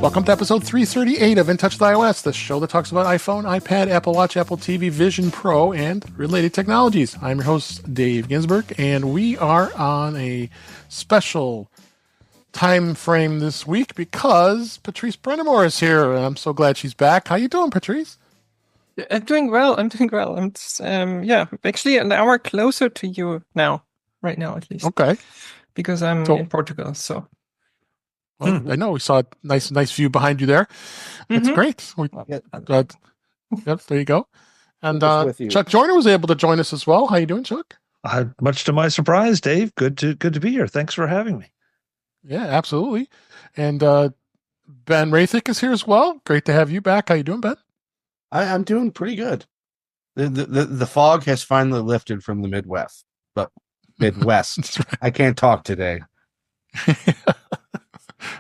Welcome to episode 338 of In Touch with iOS, the show that talks about iPhone, iPad, Apple Watch, Apple TV, Vision Pro, and related technologies. I'm your host, Dave Ginsburg, and we are on a special time frame this week because Patrice Brend'Amour is here, and I'm so glad she's back. How you doing, Patrice? I'm doing well. I'm just, actually an hour closer to you now, right now at least. Okay. Because I'm in Portugal, so. Well, I know we saw a nice view behind you there. That's great. Yep, there you go. And Chuck Joyner was able to join us as well. How you doing, Chuck? Much to my surprise, Dave. Good to be here. Thanks for having me. Yeah, absolutely. And Ben Roethig is here as well. Great to have you back. How you doing, Ben? I'm doing pretty good. The fog has finally lifted from the Midwest. But Midwest. Right. I can't talk today.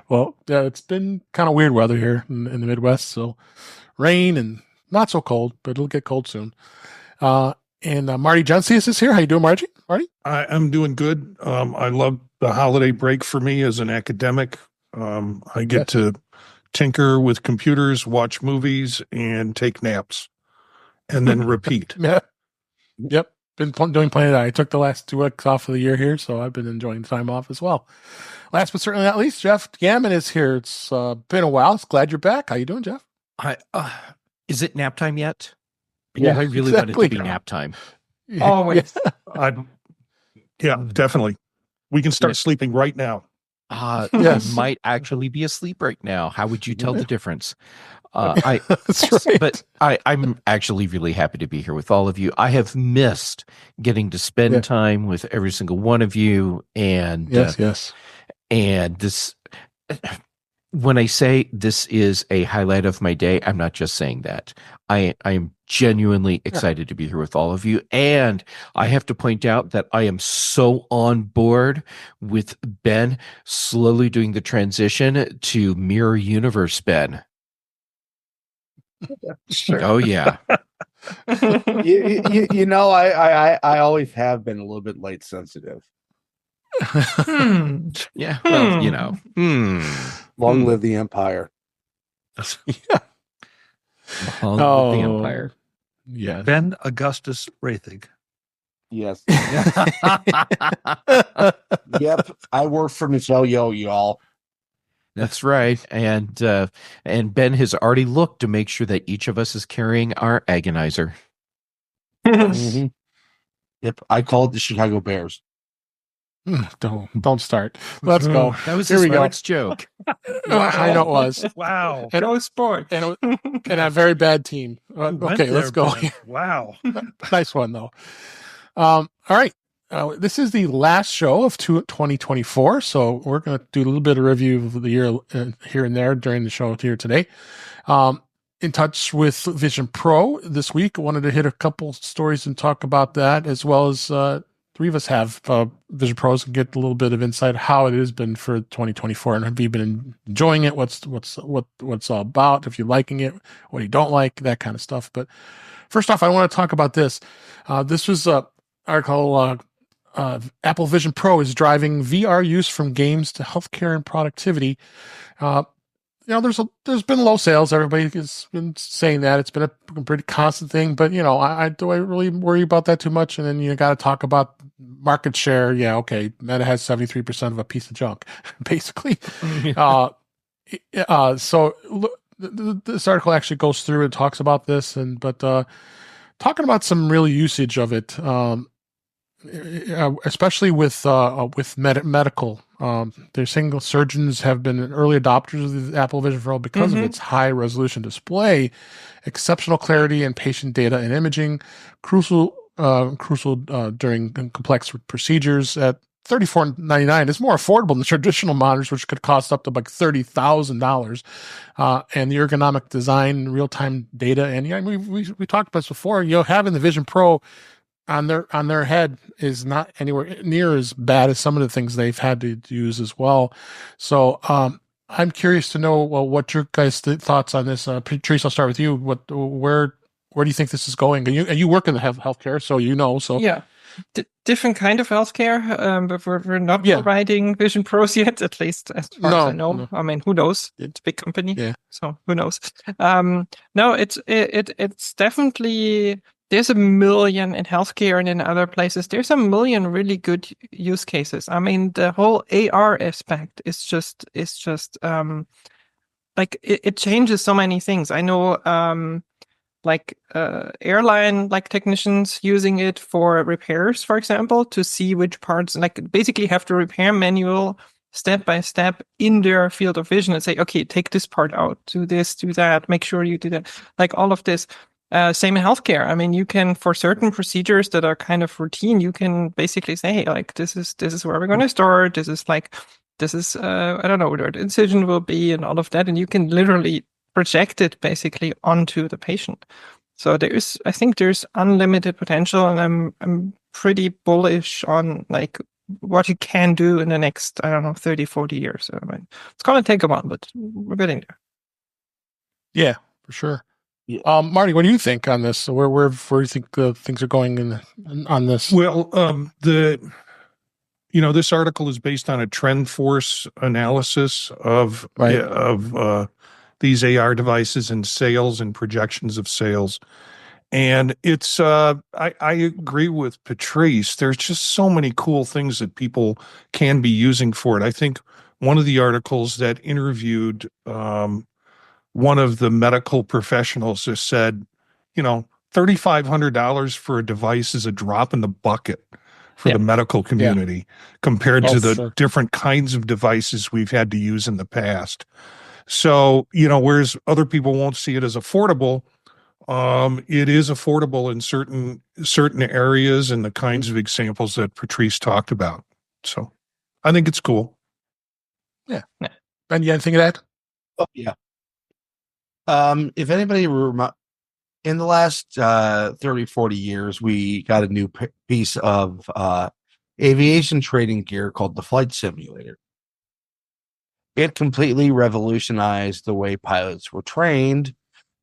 Well, yeah, it's been kind of weird weather here in the Midwest. So rain and not so cold, but it'll get cold soon. And Marty Jencius is here. How you doing, Marty? I'm doing good. I love the holiday break for me as an academic. I get to tinker with computers, watch movies, and take naps, and then repeat. Yeah. Yep. Been doing plenty of that. I took the last 2 weeks off of the year here, so I've been enjoying the time off as well. Last but certainly not least, Jeff Gamet is here. It's been a while. It's glad you're back. How you doing, Jeff? Is it nap time yet? Because I really want it to be nap time. Always. Yeah, definitely. We can start sleeping right now. Yes. I might actually be asleep right now. How would you tell the difference? That's right. But I'm actually really happy to be here with all of you. I have missed getting to spend time with every single one of you. And yes. And this, when I say this is a highlight of my day, I'm not just saying that. I am genuinely excited to be here with all of you. And I have to point out that I am so on board with Ben slowly doing the transition to Mirror Universe Ben. Sure. Oh, yeah. you know, I always have been a little bit light sensitive. Yeah, well, you know. Long live the Empire. Yeah. Long live the Empire. Yeah. Ben Augustus Roethig. Yes. Yep. I work for Michelle Yeoh, y'all. That's right. And Ben has already looked to make sure that each of us is carrying our agonizer. Mm-hmm. Yep. I called the Chicago Bears. Don't start. Let's go. That was Here a we go. sports joke. I know it was. Wow. And sport. And a very bad team. Okay, let's go. Wow. Nice one, though. All right. This is the last show of 2024, so we're going to do a little bit of review of the year here and there during the show here today. In touch with Vision Pro this week. I wanted to hit a couple stories and talk about that, as well as three of us have Vision Pros and get a little bit of insight how it has been for 2024, and have you been enjoying it? What's all about? If you're liking it, what you don't like, that kind of stuff. But first off, I want to talk about this. This was an article. Apple Vision Pro is driving VR use from games to healthcare and productivity. There's been low sales. Everybody has been saying that. It's been a pretty constant thing, but do I really worry about that too much? And then you got to talk about market share. Yeah, okay. Meta has 73% of a piece of junk, basically. So this article actually goes through and talks about this, but talking about some real usage of it. Especially with medical, they're saying surgeons have been early adopters of the Apple Vision Pro because of its high resolution display, exceptional clarity in patient data and imaging, crucial during complex procedures. At $34.99, it's more affordable than traditional monitors, which could cost up to like $30,000. And the ergonomic design, real time data, and we talked about this before. Having the Vision Pro on their head is not anywhere near as bad as some of the things they've had to use as well. So I'm curious to know what your guys' thoughts on this. Patrice, I'll start with you. Where do you think this is going? And you work in the healthcare, so you know. So yeah. different kind of healthcare, but we're not Yeah. providing Vision Pros yet, at least as far as I know. No. I mean, who knows? It's a big company, Yeah. so who knows? No, it's definitely. There's a million in healthcare and in other places. There's a million really good use cases. I mean, the whole AR aspect is just like it changes so many things. I know airline technicians using it for repairs, for example, to see which parts, basically have the repair manual step by step in their field of vision and say, okay, take this part out, do this, do that, make sure you do that, all of this. Same in healthcare. I mean, you can, for certain procedures that are kind of routine, you can basically say, hey, this is where we're going to start. This is I don't know where the incision will be and all of that. And you can literally project it basically onto the patient. So I think there's unlimited potential, and I'm pretty bullish on what you can do in the next, I don't know, 30, 40 years. I mean, it's going to take a while, but we're getting there. Yeah, for sure. Yeah. Marty, what do you think on this? Where do you think things are going on this? Well, this article is based on a trend force analysis of these AR devices and sales and projections of sales. And it's, I agree with Patrice. There's just so many cool things that people can be using for it. I think one of the articles that interviewed one of the medical professionals just said, $3,500 for a device is a drop in the bucket for the medical community compared to the different kinds of devices we've had to use in the past. So, whereas other people won't see it as affordable, it is affordable in certain areas and the kinds of examples that Patrice talked about. So I think it's cool. Yeah. Ben, you anything to add? Oh, yeah. If anybody in the last 30, 40 years, we got a new piece of aviation training gear called the flight simulator. It completely revolutionized the way pilots were trained,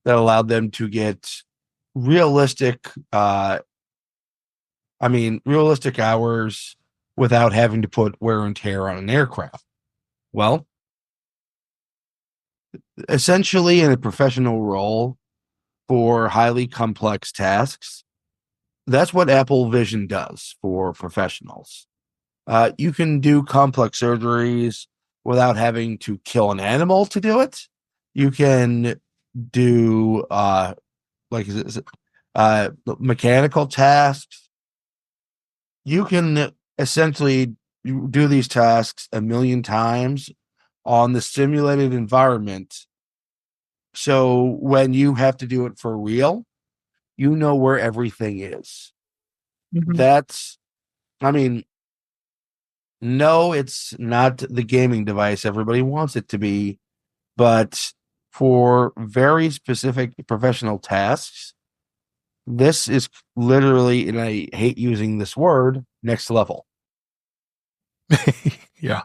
that allowed them to get realistic hours without having to put wear and tear on an aircraft. Well, essentially in a professional role for highly complex tasks, that's what Apple Vision does for professionals. You can do complex surgeries without having to kill an animal to do it. You can do mechanical tasks. You can essentially do these tasks a million times on the simulated environment. So when you have to do it for real, you know where everything is. Mm-hmm. No, it's not the gaming device everybody wants it to be, but for very specific professional tasks, this is literally, and I hate using this word, next level. Yeah.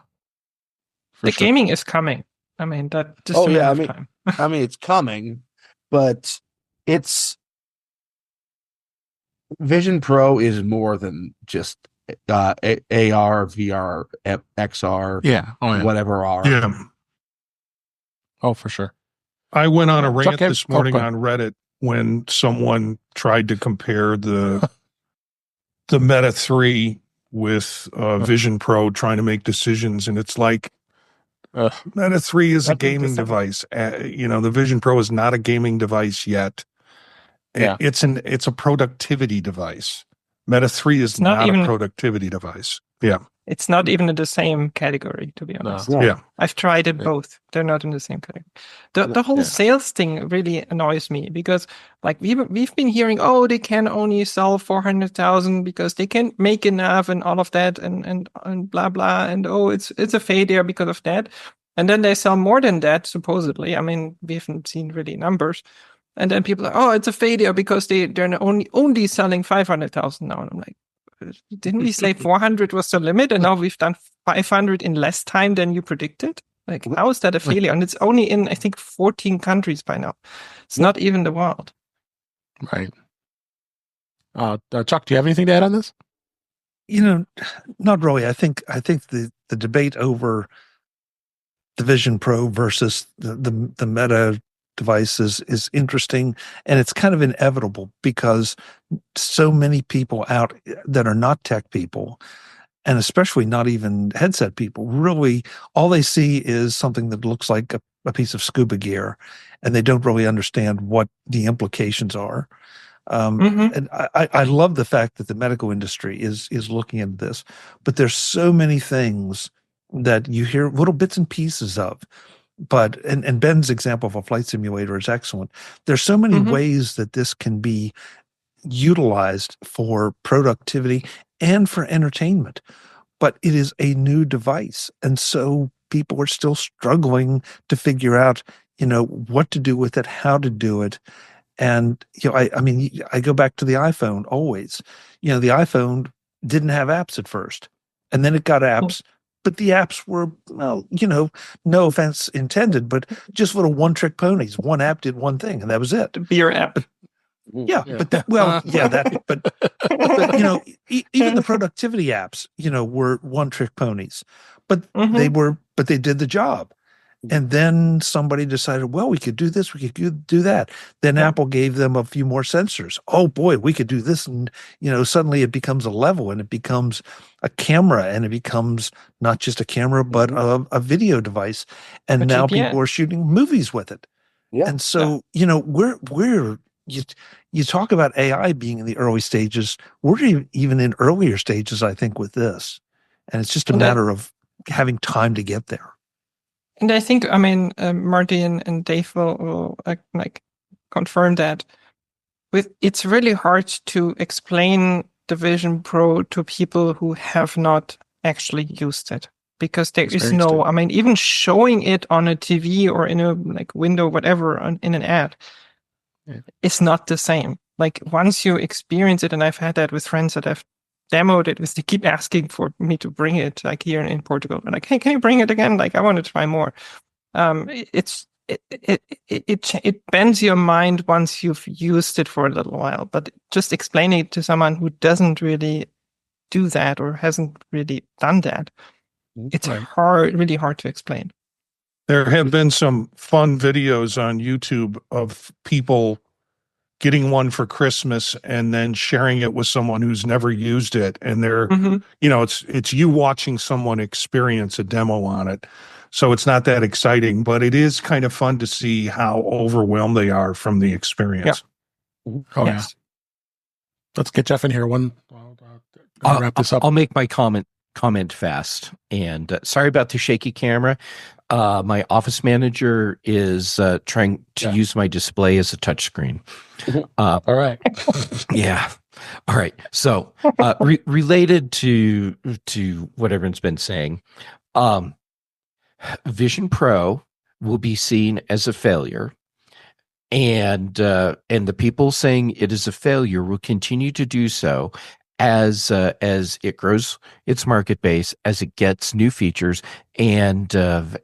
Gaming is coming. I mean, that just time. It's coming, but Vision Pro is more than just AR, VR, XR, whatever R. Yeah. Oh, for sure. I went on a rant this morning on Reddit when someone tried to compare the Meta 3 with Vision Pro, trying to make decisions, and it's like Meta 3 is a gaming device. The Vision Pro is not a gaming device yet. Yeah. It's a productivity device. Meta 3 is not a productivity device. Yeah. It's not even in the same category, to be honest. No. Yeah. I've tried it both. They're not in the same category. The whole sales thing really annoys me because we've been hearing, they can only sell 400,000 because they can't make enough and all of that and blah blah, and it's a failure because of that. And then they sell more than that, supposedly. I mean, we haven't seen really numbers. And then people are, it's a failure because they're only selling 500,000 now. And I'm like, didn't we say 400 was the limit, and now we've done 500 in less time than you predicted? How is that a failure? And it's only in, I think, 14 countries by now. It's not even the world. Right. Chuck, do you have anything to add on this? Not really. I think the debate over the Vision Pro versus the Meta device is interesting, and it's kind of inevitable because so many people out that are not tech people, and especially not even headset people, really all they see is something that looks like a piece of scuba gear, and they don't really understand what the implications are. And I love the fact that the medical industry is looking at this, but there's so many things that you hear little bits and pieces of. But and Ben's example of a flight simulator is excellent. There's so many ways that this can be utilized for productivity and for entertainment, but it is a new device, and so people are still struggling to figure out, what to do with it, how to do it. And, I mean, I go back to the iPhone always. The iPhone didn't have apps at first, and then it got apps, but the apps were, well, no offense intended, but just little one-trick ponies. One app did one thing, and that was it. The beer app. Yeah, but even the productivity apps, were one-trick ponies, but they did the job. And then somebody decided, well, we could do this, we could do that. Then Apple gave them a few more sensors. Oh boy, we could do this. And, suddenly it becomes a level, and it becomes a camera, and it becomes not just a camera, but a video device. And now people are shooting movies with it. Yeah. And so, you talk about AI being in the early stages. We're even in earlier stages, I think, with this. And it's just a matter of having time to get there. And I think, Marty and Dave will confirm that. It's really hard to explain the Vision Pro to people who have not actually used it, because there is no, even showing it on a TV or in a window, whatever, in an ad, it's not the same. Like, once you experience it, and I've had that with friends that have demoed it, they keep asking for me to bring it, here in Portugal. And hey, can you bring it again? I want to try more. It bends your mind once you've used it for a little while, but just explaining it to someone who doesn't really do that or hasn't really done that, it's really hard to explain. There have been some fun videos on YouTube of people getting one for Christmas and then sharing it with someone who's never used it. And they're, it's you watching someone experience a demo on it. So it's not that exciting, but it is kind of fun to see how overwhelmed they are from the experience. Yeah. Oh, yes. Yeah. Let's get Jeff in here. I'll wrap this up. I'll make my comment fast. And sorry about the shaky camera. My office manager is trying to use my display as a touchscreen. All right. Yeah. All right. So related to what everyone's been saying, Vision Pro will be seen as a failure, and the people saying it is a failure will continue to do so as it grows its market base, as it gets new features, and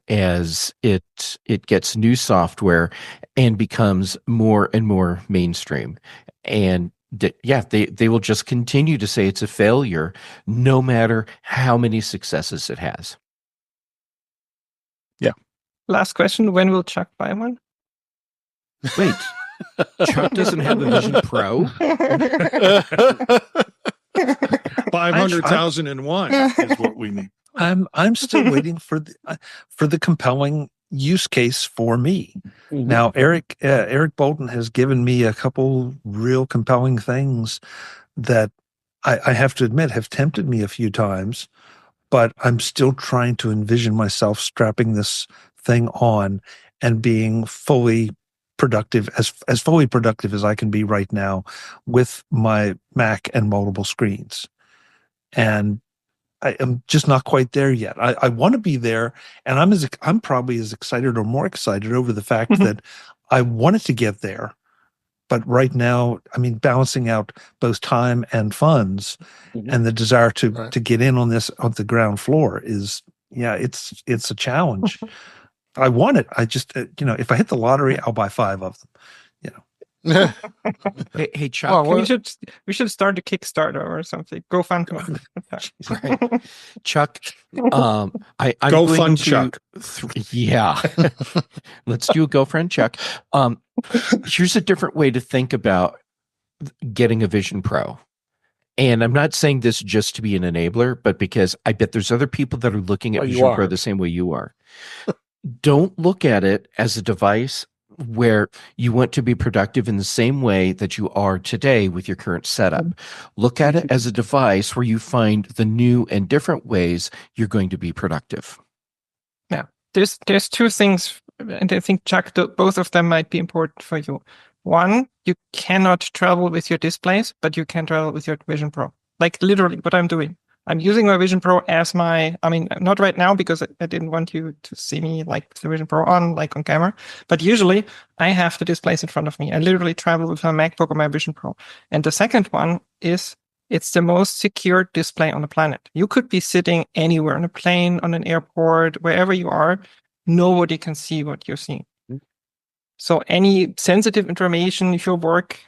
as it gets new software and becomes more and more mainstream. And they will just continue to say it's a failure, no matter how many successes it has. Yeah. Last question: when will Chuck buy one? Wait, Chuck doesn't have a Vision Pro? 500,001 is what we need. I'm still waiting for the compelling use case for me. Now, Eric Bolton has given me a couple real compelling things that I have to admit have tempted me a few times, but I'm still trying to envision myself strapping this thing on and being fully productive, as fully productive as I can be right now with my Mac and multiple screens. And I am just not quite there yet. I want to be there, and I'm probably as excited or more excited over the fact that I wanted to get there. But right now, balancing out both time and funds and the desire to get in on the ground floor is, it's a challenge. I want it. I just, if I hit the lottery, I'll buy 5 of them. Hey, Chuck. Well, we should start a Kickstarter or something. GoFundMe. Right. Chuck, I'm Go going fund to, Chuck. Yeah. Let's do a GoFriend Chuck. Here's a different way to think about getting a Vision Pro. And I'm not saying this just to be an enabler, but because I bet there's other people that are looking at Well, you Vision Pro are. the same way you are. Don't look at it as a device where you want to be productive in the same way that you are today with your current setup. Look at it as a device where you find the new and different ways you're going to be productive. Yeah, there's two things, and I think, Chuck, both of them might be important for you. One, you cannot travel with your displays, but you can travel with your Vision Pro. Like literally what I'm doing. I'm using my Vision Pro as not right now because I didn't want you to see me like with the Vision Pro on camera, but usually I have the displays in front of me. I literally travel with my MacBook or my Vision Pro. And the second one is it's the most secure display on the planet. You could be sitting anywhere on a plane, on an airport, wherever you are. Nobody can see what you're seeing. So any sensitive information, if your work,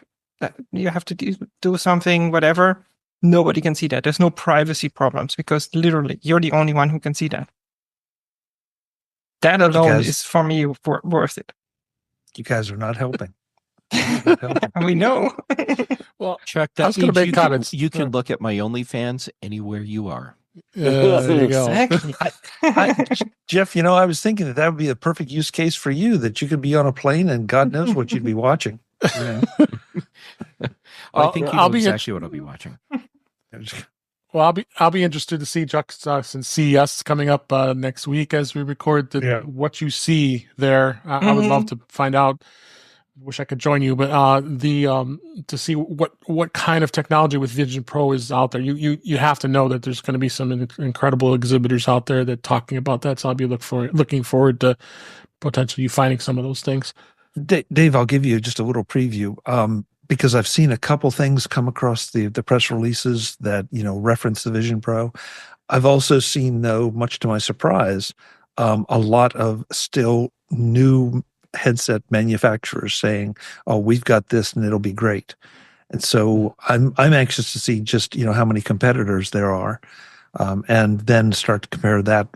you have to do something, whatever, nobody can see that. There's no privacy problems because literally you're the only one who can see that. That alone is for me worth it. You guys are not helping. We know. Well, Chuck, I was going to make comments. You can look at my OnlyFans anywhere you are. There you go. Exactly. Jeff, I was thinking that would be a perfect use case for you, that you could be on a plane and God knows what you'd be watching. I think you know exactly what I'll be watching. Well, I'll be interested to see, Chuck, since CES is coming up next week as we record what you see there. I would love to find out. Wish I could join you, but to see what kind of technology with Vision Pro is out there. You have to know that there's going to be some incredible exhibitors out there that talking about that. So I'll be looking forward to potentially you finding some of those things. Dave, I'll give you just a little preview because I've seen a couple things come across the press releases that reference the Vision Pro. I've also seen, though, much to my surprise, a lot of still new headset manufacturers saying, "Oh, we've got this and it'll be great." And so I'm anxious to see just how many competitors there are, and then start to compare that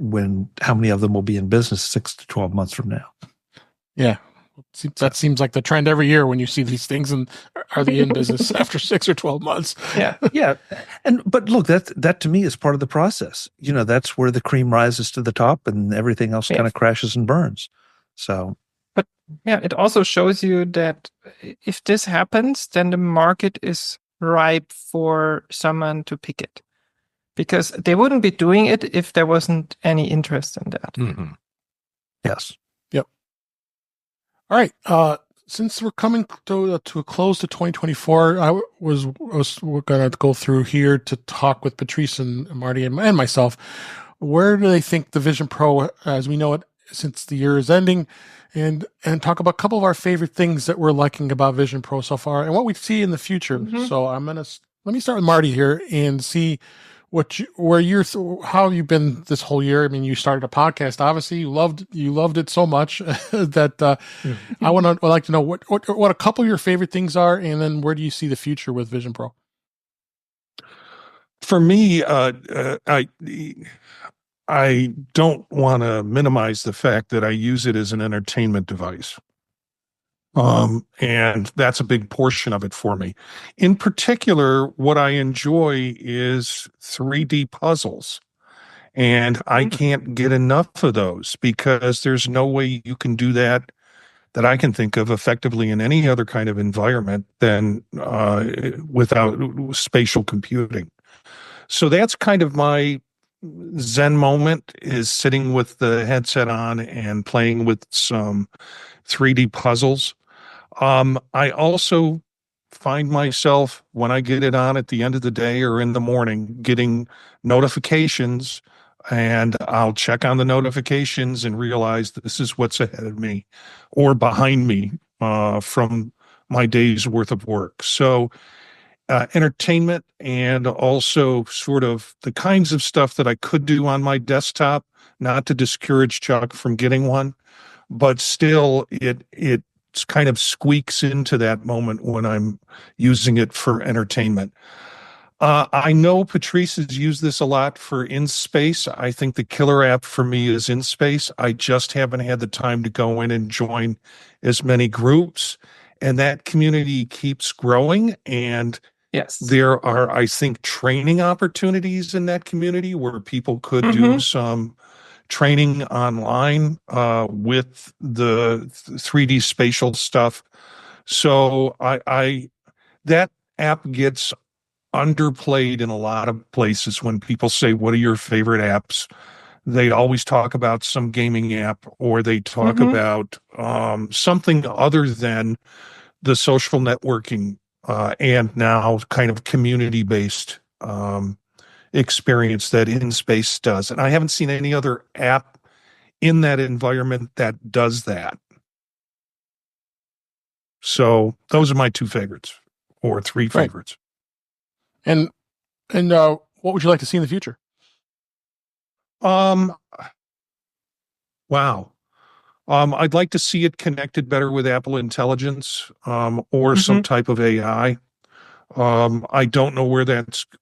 how many of them will be in business 6 to 12 months from now. Yeah, that seems like the trend every year when you see these things, and are they in business after 6 or 12 months? Yeah. But look, that to me is part of the process. That's where the cream rises to the top, and everything else kind of crashes and burns. So. But it also shows you that if this happens, then the market is ripe for someone to pick it, because they wouldn't be doing it if there wasn't any interest in that. Mm-hmm. Yes. Yep. All right. Since we're coming to a close to 2024, we're going to go through here to talk with Patrice and Marty and myself. Where do they think the Vision Pro, as we know it, since the year is ending, and talk about a couple of our favorite things that we're liking about Vision Pro so far and what we see in the future. Mm-hmm. So let me start with Marty here and see how you've been this whole year. I mean, you started a podcast. Obviously, you loved it so much that I would like to know what a couple of your favorite things are, and then where do you see the future with Vision Pro? For me, I don't want to minimize the fact that I use it as an entertainment device. And that's a big portion of it for me. In particular, what I enjoy is 3D puzzles. And I can't get enough of those because there's no way you can do that I can think of effectively in any other kind of environment than without spatial computing. So that's kind of my Zen moment, is sitting with the headset on and playing with some 3D puzzles. I also find myself, when I get it on at the end of the day or in the morning, getting notifications, and I'll check on the notifications and realize that this is what's ahead of me or behind me from my day's worth of work. So entertainment, and also sort of the kinds of stuff that I could do on my desktop, not to discourage Chuck from getting one, but still it kind of squeaks into that moment when I'm using it for entertainment. I know Patrice has used this a lot for In Space. I think the killer app for me is In Space. I just haven't had the time to go in and join as many groups. And that community keeps growing. And Yes. there are, I think, training opportunities in that community where people could do some training online with the 3D spatial stuff. So that app gets underplayed in a lot of places. When people say, what are your favorite apps? They always talk about some gaming app, or they talk about something other than the social networking and now kind of community-based experience that In Space does. And I haven't seen any other app in that environment that does that. So those are my two favorites, or three favorites. And what would you like to see in the future? Wow. I'd like to see it connected better with Apple Intelligence, or some type of AI. I don't know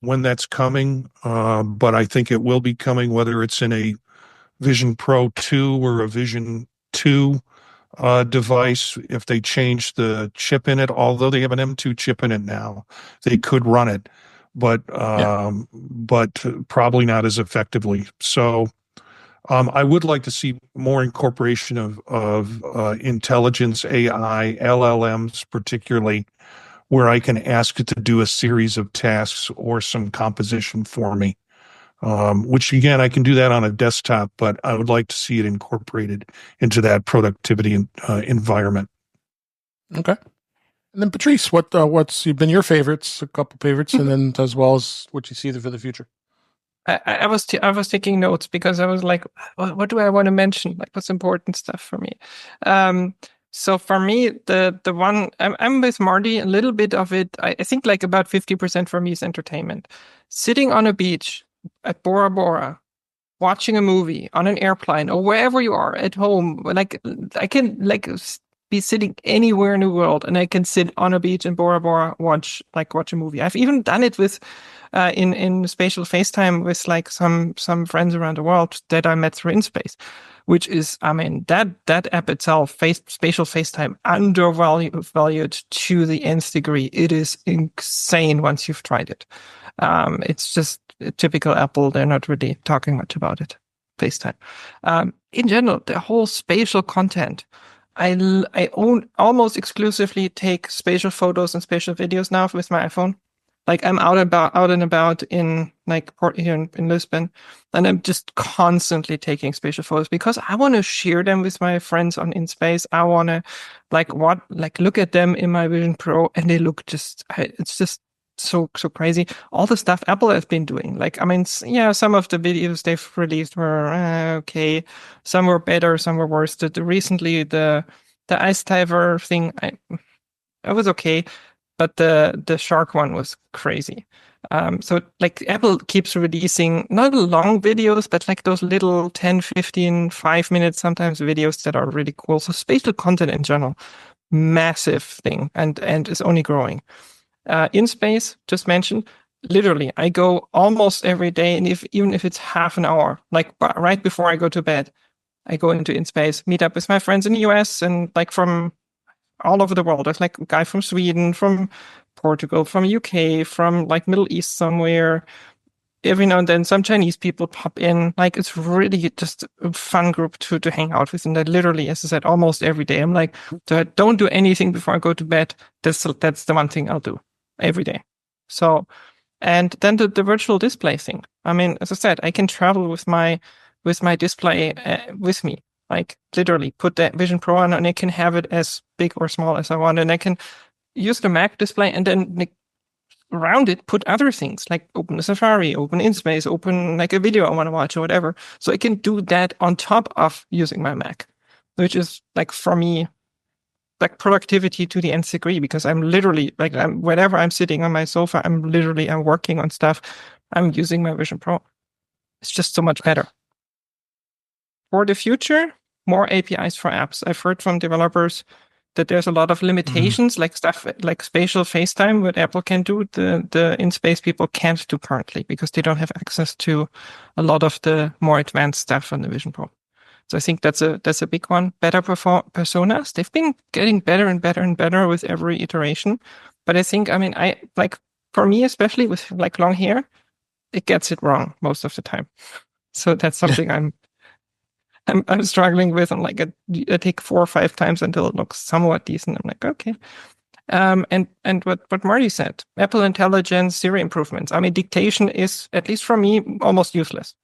when that's coming, but I think it will be coming, whether it's in a Vision Pro 2 or a Vision 2 device. If they change the chip in it, although they have an M2 chip in it now, they could run it, but probably not as effectively. So I would like to see more incorporation of intelligence, AI, LLMs, particularly, where I can ask it to do a series of tasks or some composition for me. Which again, I can do that on a desktop, but I would like to see it incorporated into that productivity environment. Okay. And then Patrice, what's been your favorites, a couple favorites, and then as well as what you see for the future? I was taking notes because I was like, what do I want to mention? Like, what's important stuff for me? So for me, the one I'm with Marty. A little bit of it, I think, like about 50% for me is entertainment. Sitting on a beach at Bora Bora, watching a movie on an airplane or wherever you are at home. Like, I can be sitting anywhere in the world, and I can sit on a beach in Bora Bora, watch a movie. I've even done it with in spatial FaceTime with like some friends around the world that I met through InSpace, which is, I mean, that app itself, spatial FaceTime, undervalued to the nth degree. It is insane once you've tried it. It's just typical Apple. They're not really talking much about it. FaceTime. In general, the whole spatial content. I almost exclusively take spatial photos and spatial videos now with my iPhone. Like, I'm out and about in like port here in Lisbon, and I'm just constantly taking spatial photos because I want to share them with my friends on InSpace. I want to look at them in my Vision Pro, and they look it's just so crazy. All the stuff Apple has been doing. Like, I mean, yeah, some of the videos they've released were okay. Some were better, some were worse. Recently the ice diver thing, it was okay. But the shark one was crazy. So like Apple keeps releasing not long videos, but like those little 10, 15, 5 minutes, sometimes videos that are really cool. So spatial content in general, massive thing, and is only growing. InSpace, just mentioned, literally, I go almost every day, and even if it's half an hour, like right before I go to bed, I go into InSpace, meet up with my friends in the US and like from all over the world. There's like a guy from Sweden, from Portugal, from UK, from like Middle East somewhere. Every now and then some Chinese people pop in. Like, it's really just a fun group to hang out with. And I literally, as I said, almost every day, I'm like, don't do anything before I go to bed. That's the one thing I'll do every day. So, and then the virtual display thing. I mean, as I said, I can travel with my display with me. Like, literally put that Vision Pro on, and I can have it as big or small as I want. And I can use the Mac display, and then around it put other things, like open a Safari, open InSpace, open like a video I want to watch or whatever. So I can do that on top of using my Mac, which is like, for me, like productivity to the nth degree, because I'm literally like, whenever I'm sitting on my sofa, I'm working on stuff. I'm using my Vision Pro. It's just so much better. For the future, more APIs for apps. I've heard from developers that there's a lot of limitations, like stuff like spatial FaceTime, what Apple can do, the in-space people can't do currently because they don't have access to a lot of the more advanced stuff on the Vision Pro. So I think that's a big one. Better personas. They've been getting better and better and better with every iteration. But I think, for me, especially with like long hair, it gets it wrong most of the time. So that's something I'm struggling with. I'm like, I take 4 or 5 times until it looks somewhat decent. I'm like, okay. And what Marty said, Apple Intelligence, Siri improvements. I mean, dictation is, at least for me, almost useless.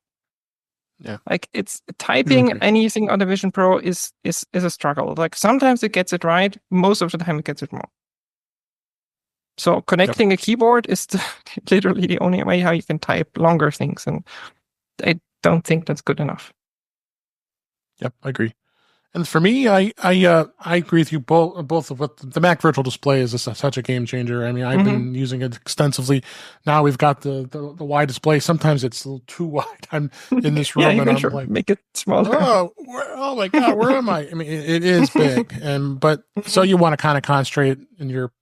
Yeah. Like it's typing anything on the Vision Pro is a struggle. Like sometimes it gets it right, most of the time it gets it wrong. So connecting a keyboard is literally the only way how you can type longer things, and I don't think that's good enough. Yep, I agree. And for me, I agree with you both of what the Mac Virtual Display is such a game changer. I mean, I've been using it extensively. Now we've got the wide display. Sometimes it's a little too wide. I'm in this room and I'm like, make it smaller. Oh my God, where am I? I mean, it is big, but so you want to kind of concentrate in your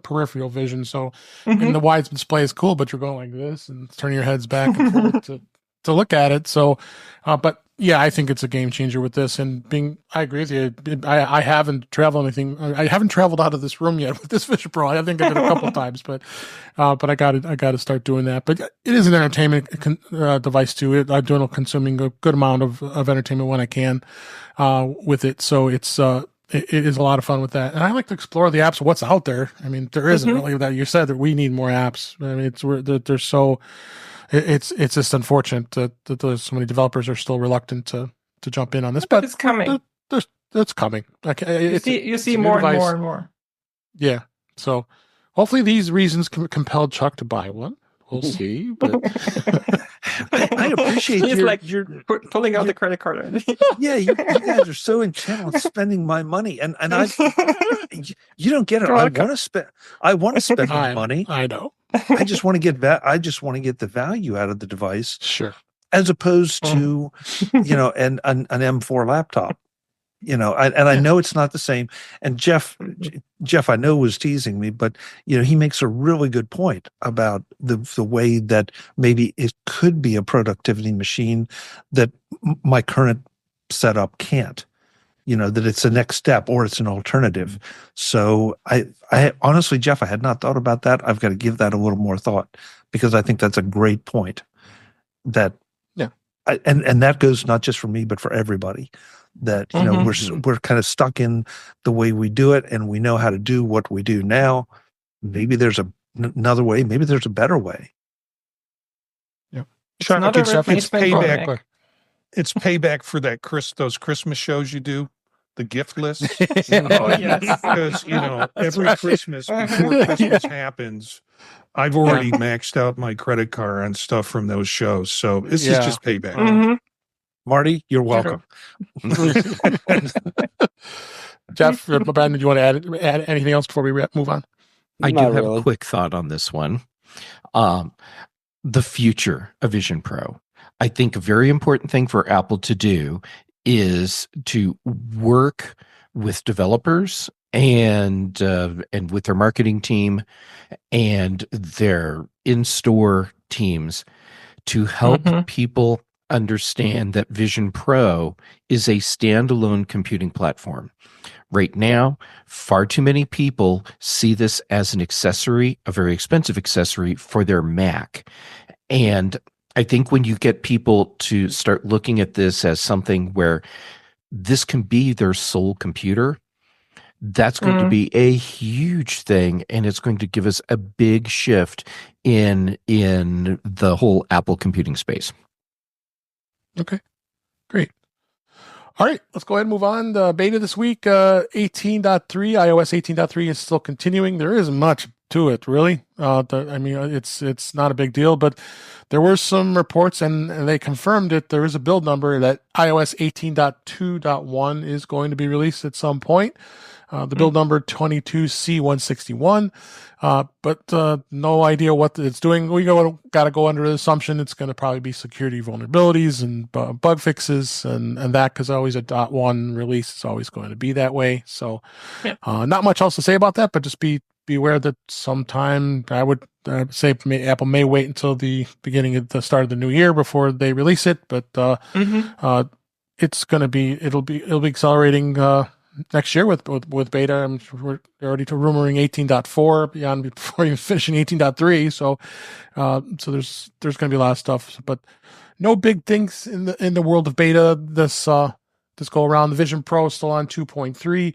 peripheral vision. So, and the wide display is cool, but you're going like this and turning your heads back and forth to look at it. So, but yeah, I think it's a game changer with this. And I agree with you. I haven't traveled I haven't traveled out of this room yet with this Vision Pro. I think I did a couple of times, but I got to start doing that. But it is an entertainment device too. I'm consuming a good amount of entertainment when I can with it. So it is a lot of fun with that. And I like to explore the apps, what's out there. I mean, there isn't really that. You said that we need more apps. I mean, they're so. It's just unfortunate that there's so many developers are still reluctant to jump in on this, but it's coming. It's coming. Okay, you see more and more and more. Yeah. So hopefully these reasons compelled Chuck to buy one. We'll see. But I appreciate you're pulling out the credit card. Yeah, you guys are so intent on spending my money, and I, you don't get it. I want to spend my money. I know. I just want to get the value out of the device. Sure. As opposed to, an M4 laptop. I know it's not the same. And Jeff, I know was teasing me, but he makes a really good point about the way that maybe it could be a productivity machine that my current setup can't. That it's a next step or it's an alternative. So I honestly, Jeff, I had not thought about that. I've got to give that a little more thought because I think that's a great point. That and that goes not just for me but for everybody. That we're kind of stuck in the way we do it, and we know how to do what we do now. Maybe there's another way. Maybe there's a better way. Yeah, it's payback. It's payback for those Christmas shows you do, the gift list. Yes, because every Christmas before Christmas happens, I've already maxed out my credit card on stuff from those shows. So this is just payback. Marty, you're welcome. Jeff, Brandon, do you want to add anything else before we move on? I do have a quick thought on this one. The future of Vision Pro. I think a very important thing for Apple to do is to work with developers and with their marketing team and their in-store teams to help people understand that Vision Pro is a standalone computing platform. Right now, far too many people see this as an accessory, a very expensive accessory for their Mac. And I think when you get people to start looking at this as something where this can be their sole computer, that's going to be a huge thing, and it's going to give us a big shift in the whole Apple computing space. Okay, great. All right, let's go ahead and move on. The beta this week, 18.3, iOS 18.3 is still continuing. There isn't much to it, really. It's not a big deal, but there were some reports, and they confirmed it. There is a build number that iOS 18.2.1 is going to be released at some point. The build number 22C161, but no idea what it's doing. We got to go under the assumption it's going to probably be security vulnerabilities and bug fixes and that, because always a .1 release is always going to be that way. So not much else to say about that, but just be aware that sometime I would say Apple may wait until the beginning of the start of the new year before they release it, but it's going to be it'll be accelerating next year with beta. I'm sure we're already rumoring 18.4 beyond before even finishing 18.3. So there's going to be a lot of stuff, but no big things in the world of beta this go around. The Vision Pro is still on 2.3.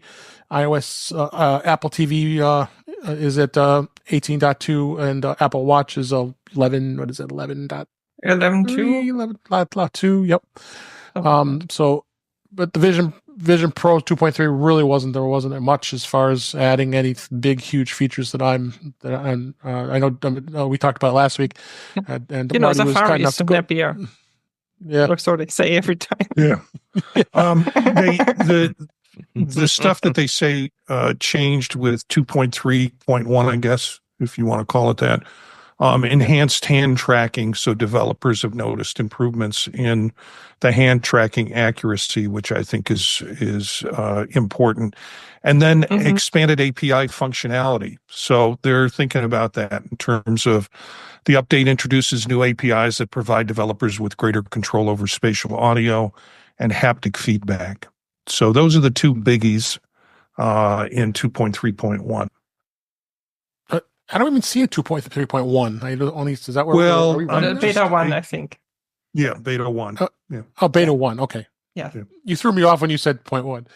iOS Apple TV is at 18.2, and Apple Watch is 11. What is it? 11.2. 11.2. Yep. So, but the Vision Pro 2.3 really wasn't much as far as adding any big, huge features that I know we talked about last week. And Marty was kind enough to go. Yeah, that's what they say every time. Yeah. The stuff that they say changed with 2.3.1, I guess, if you want to call it that. Enhanced hand tracking, so developers have noticed improvements in the hand tracking accuracy, which I think is important, and then expanded API functionality. So they're thinking about that in terms of the update introduces new APIs that provide developers with greater control over spatial audio and haptic feedback. So those are the two biggies in 2.3.1. I don't even see a 2.3.1. I only is that where are we beta 1, I think. Yeah, beta 1. Beta 1. Okay. Yeah. You threw me off when you said 0.1.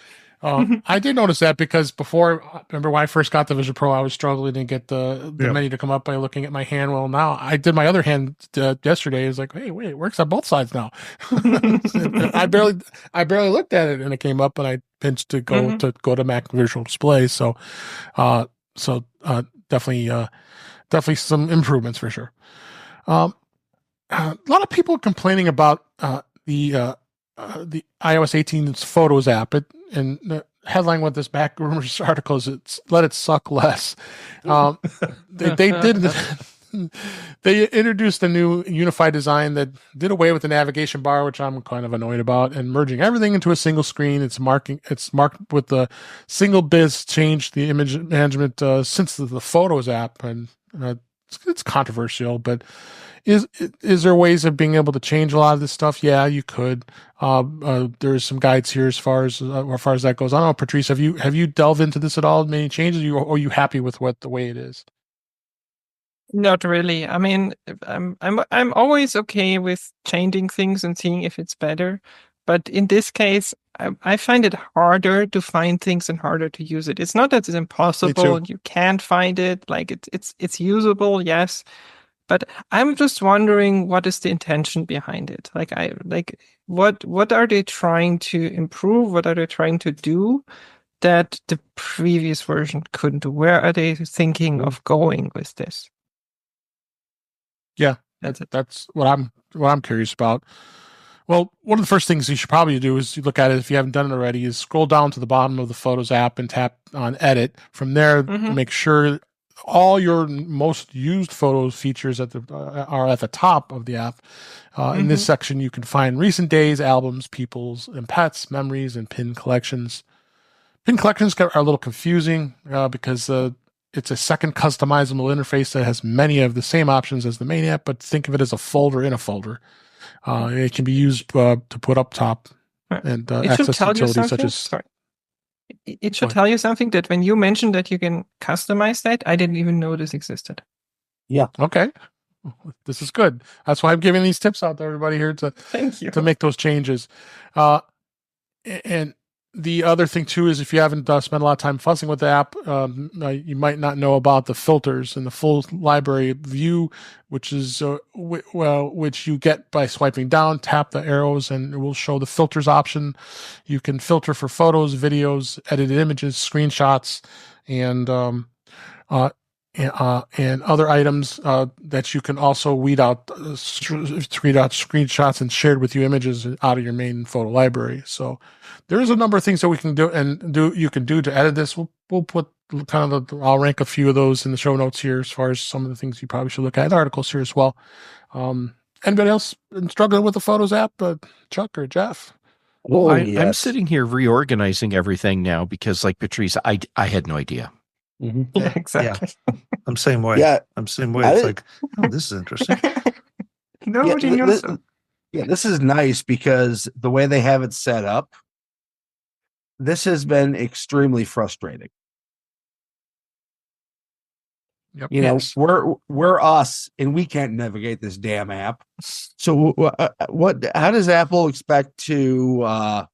I did notice that because before, remember when I first got the Vision Pro, I was struggling to get the menu to come up by looking at my hand. Well, now I did my other hand yesterday. It was like, hey, wait, it works on both sides now. I barely looked at it, and it came up, and I pinched to go to Mac Visual Display. So definitely some improvements for sure. A lot of people complaining about the iOS 18's Photos app. And the headline with this Mac Rumors article is it's let it suck less. They introduced a new unified design that did away with the navigation bar, which I'm kind of annoyed about, and merging everything into a single screen. It's marked with the single biz changed the image management since the Photos app, and it's controversial, but is there ways of being able to change a lot of this stuff? Yeah, you could. There's some guides here as far as that goes. I don't know, Patrice, have you delved into this at all? Many changes, or are you happy with the way it is? Not really. I mean, I'm always okay with changing things and seeing if it's better. But in this case, I find it harder to find things and harder to use it. It's not that it's impossible. You can't find it. Like it's usable, yes. But I'm just wondering, what is the intention behind it? What are they trying to improve? What are they trying to do that the previous version couldn't do? Where are they thinking of going with this? Yeah, that's what I'm curious about. Well, one of the first things you should probably do is you look at it, if you haven't done it already, is scroll down to the bottom of the Photos app and tap on Edit. From there, make sure all your most used photos features are at the top of the app. In this section, you can find recent days, albums, peoples, and pets, memories, and pin collections. Pin collections are a little confusing because it's a second customizable interface that has many of the same options as the main app, but think of it as a folder in a folder. It can be used to put up top and access utilities such as... Sorry. It should tell you something that when you mentioned that you can customize that, I didn't even know this existed. Yeah. Okay. This is good. That's why I'm giving these tips out to everybody here Thank you. to make those changes. And the other thing too is if you haven't spent a lot of time fussing with the app, you might not know about the filters and the full library view, which is which you get by swiping down, tap the arrows, and it will show the filters option. You can filter for photos, videos, edited images, screenshots, and and other items that you can also read out screenshots and shared with you images out of your main photo library. So there's a number of things that we can do. You can do to edit this. We'll put kind of I'll rank a few of those in the show notes here as far as some of the things you probably should look at. The articles here as well. Anybody else been struggling with the Photos app, Chuck or Jeff? I'm sitting here reorganizing everything now because, like Patrice, I had no idea. Mm-hmm. Yeah, exactly. Yeah. I'm same way. Yeah. I'm same way. It's like, oh, this is interesting. Nobody knows them. This is nice because the way they have it set up, this has been extremely frustrating. Yep. You know, we're us, and we can't navigate this damn app. So, how does Apple expect to,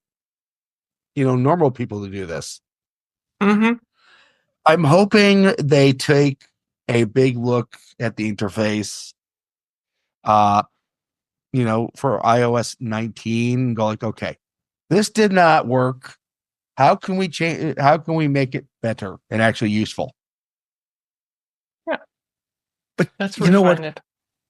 normal people to do this? Mm-hmm. I'm hoping they take a big look at the interface, for iOS 19, and go like, okay, this did not work. How can we change? How can we make it better and actually useful? But That's you know what? it.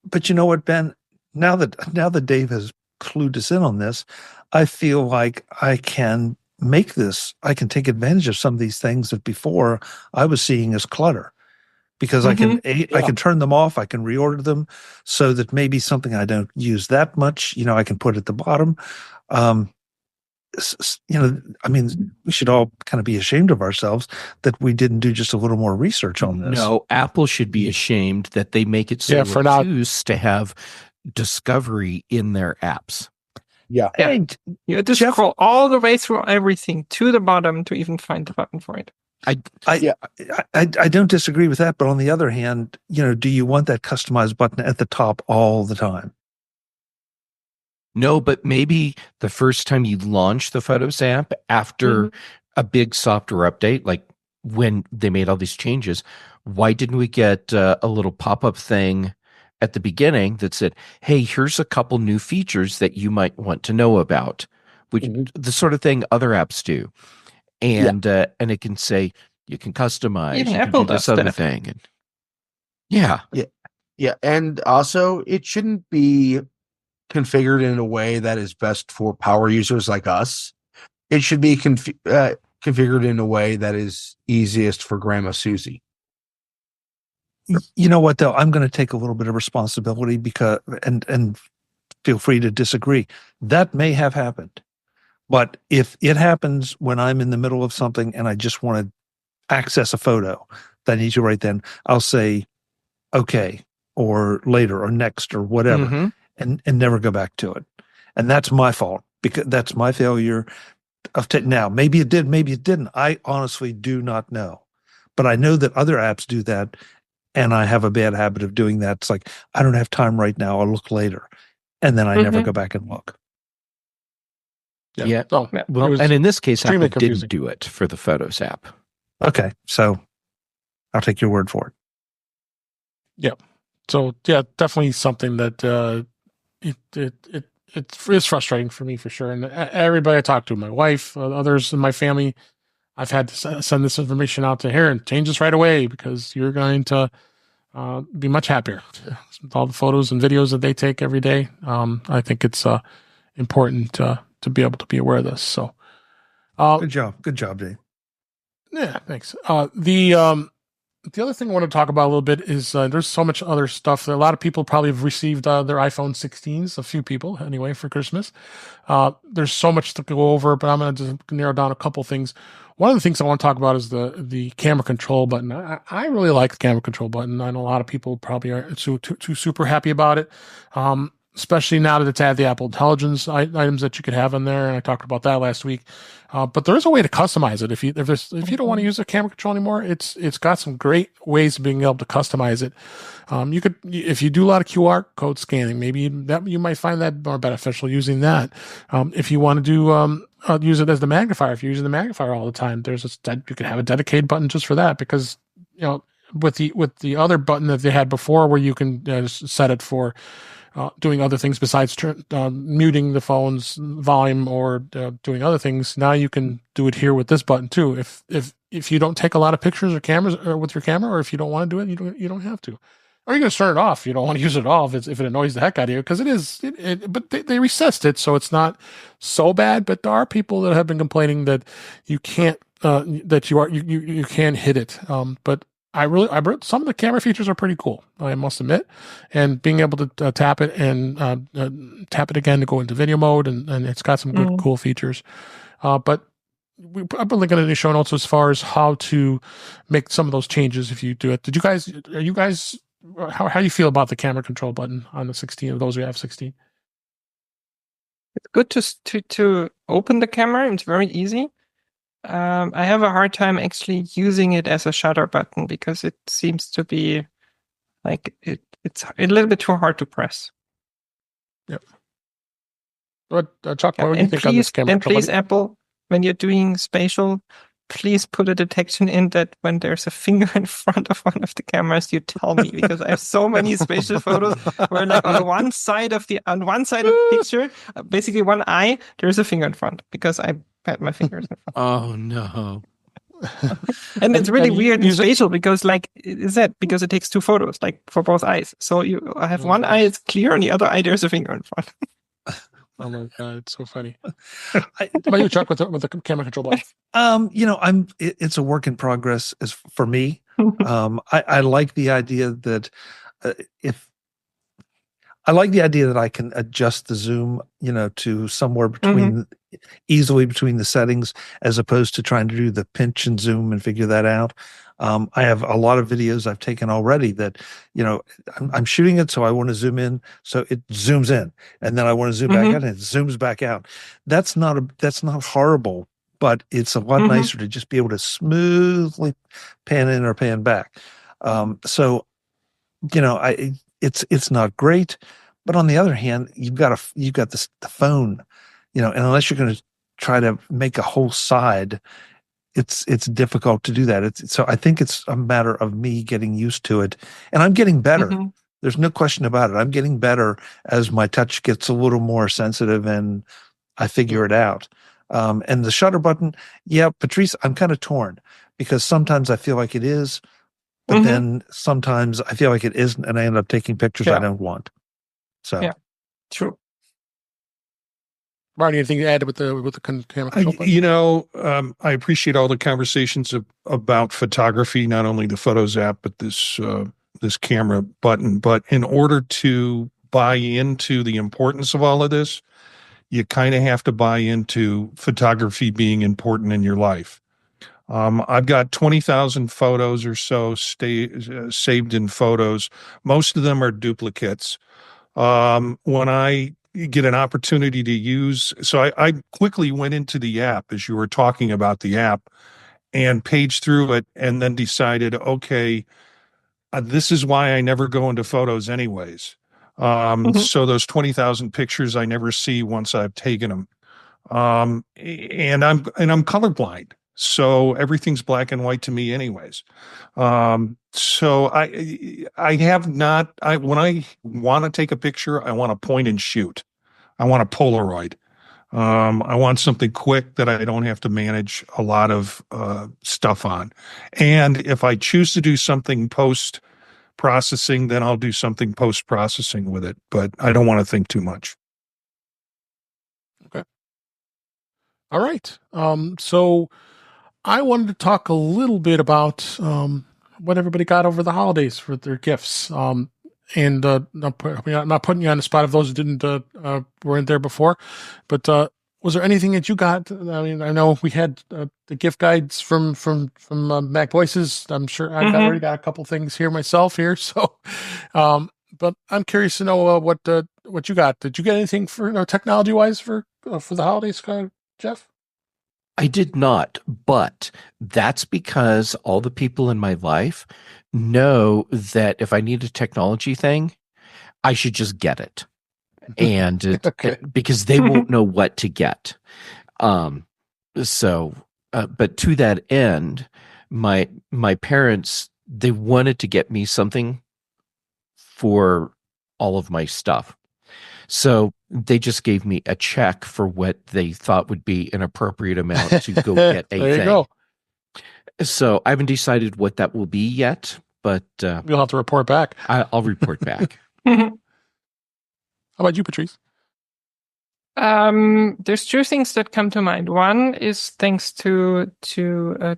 But you know what, Ben? Now that Dave has clued us in on this, I feel like I can make this. I can take advantage of some of these things that before I was seeing as clutter, because I can turn them off. I can reorder them so that maybe something I don't use that much, I can put at the bottom. We should all kind of be ashamed of ourselves that we didn't do just a little more research on this. No, Apple should be ashamed that they make it so obtuse to have discovery in their apps. Yeah. You have to scroll all the way through everything to the bottom to even find the button for it. I don't disagree with that, but on the other hand, do you want that customized button at the top all the time? No, but maybe the first time you launch the Photos app after a big software update, like when they made all these changes, why didn't we get a little pop-up thing at the beginning that said, hey, here's a couple new features that you might want to know about, which the sort of thing other apps do. And it can say, you can customize, even you Apple can do this does other that. thing. And yeah. And also, it shouldn't be configured in a way that is best for power users like us. It should be configured in a way that is easiest for Grandma Susie. You know what, though? I'm going to take a little bit of responsibility because, and feel free to disagree. That may have happened. But if it happens when I'm in the middle of something and I just want to access a photo that I need to right then, I'll say, okay, or later, or next, or whatever, and never go back to it. And that's my fault, because that's my failure of now. Maybe it did, maybe it didn't. I honestly do not know. But I know that other apps do that, and I have a bad habit of doing that. It's like, I don't have time right now, I'll look later. And then I never go back and look. Yeah. So, well, and in this case, Apple confusing. didn't do it for the Photos app. Okay, so I'll take your word for it. Yeah. So definitely something that it's frustrating for me for sure. And everybody I talk to, my wife, others in my family, I've had to send this information out to here and change this right away because you're going to be much happier with all the photos and videos that they take every day. I think it's important to be able to be aware of this. So, good job, Dave. Yeah, thanks. The other thing I want to talk about a little bit is there's so much other stuff. A lot of people probably have received their iPhone 16s, a few people anyway, for Christmas. There's so much to go over, but I'm going to just narrow down a couple things. One of the things I want to talk about is the camera control button. I really like the camera control button. I know a lot of people probably aren't too super happy about it, especially now that it's added the Apple Intelligence items that you could have in there. And I talked about that last week. But there is a way to customize it. If you don't want to use the camera control anymore, it's got some great ways of being able to customize it. You could, if you do a lot of QR code scanning, maybe you might find that more beneficial using that. If you want to do use it as the magnifier, if you're using the magnifier all the time, you could have a dedicated button just for that, because with the other button that they had before, where you can just set it for doing other things besides muting the phone's volume or doing other things. Now you can do it here with this button too. If if you don't take a lot of pictures or cameras or with your camera, or if you don't want to do it, you don't have to. Or you're going to turn it off. You don't want to use it at all if it annoys the heck out of you, because but they recessed it, so it's not so bad. But there are people that have been complaining that you can't, that you can hit it. But some of the camera features are pretty cool, I must admit. And being able to tap it and tap it again to go into video mode, and it's got some good, cool features. But I've been linking in the show notes as far as how to make some of those changes if you do it. Are you guys, how do you feel about the camera control button on the 16 of those who have 16? It's good to open the camera. It's very easy. I have a hard time actually using it as a shutter button because it seems to be like it's a little bit too hard to press. Yep. But Chuck, what do you think on this camera? And please, Apple, when you're doing spatial, please put a detection in that when there's a finger in front of one of the cameras, you tell me, because I have so many spatial photos where, like, on one side of the picture, basically one eye, there's a finger in front because I had my fingers in front. Oh no. And it's really weird in spatial because, like, because it takes two photos, like, for both eyes. So I have one eye, it's clear, and the other eye, there's a finger in front. Oh my god, it's so funny. How about you, Chuck, with the camera control button? It's a work in progress as for me. I like the idea that I can adjust the zoom, to somewhere easily between the settings, as opposed to trying to do the pinch and zoom and figure that out. I have a lot of videos I've taken already that, I'm shooting it, so I want to zoom in, so it zooms in, and then I want to zoom back out, and it zooms back out. That's not horrible, but it's a lot nicer to just be able to smoothly pan in or pan back. It's not great, but on the other hand, you've got the phone, and unless you're going to try to make a whole side, it's difficult to do that. So I think it's a matter of me getting used to it, and I'm getting better. There's no question about it. I'm getting better as my touch gets a little more sensitive and I figure it out. And the shutter button, yeah, Patrice, I'm kind of torn because sometimes I feel like it is, but then sometimes I feel like it isn't, and I end up taking pictures I don't want. So yeah, true. Marty, anything to add with the camera control button? I appreciate all the conversations about photography, not only the Photos app, but this camera button. But in order to buy into the importance of all of this, you kind of have to buy into photography being important in your life. I've got 20,000 photos or so saved in Photos. Most of them are duplicates. When I get an opportunity to use, so I quickly went into the app as you were talking about the app and paged through it, and then decided, okay, this is why I never go into Photos anyways. So those 20,000 pictures I never see once I've taken them. And I'm colorblind, so everything's black and white to me anyways. So I have not, when I want to take a picture, I want to point and shoot. I want a Polaroid. I want something quick that I don't have to manage a lot of stuff on. And if I choose to do something post-processing, then I'll do something post-processing with it. But I don't want to think too much. Okay. All right. So I wanted to talk a little bit about what everybody got over the holidays for their gifts. And I'm not putting you on the spot if those didn't weren't there before, but was there anything that you got? I mean, I know we had the gift guides from Mac Voices. I'm sure I've already got a couple things here myself here. So, but I'm curious to know what you got. Did you get anything for technology wise for the holidays, Jeff? I did not, but that's because all the people in my life know that if I need a technology thing, I should just get it. And because they won't know what to get. But to that end, my parents, they wanted to get me something for all of my stuff. So they just gave me a check for what they thought would be an appropriate amount to go get a there thing. You go. So I haven't decided what that will be yet, but You'll have to report back. I'll report back. How about you, Patrice? There's two things that come to mind. One is thanks to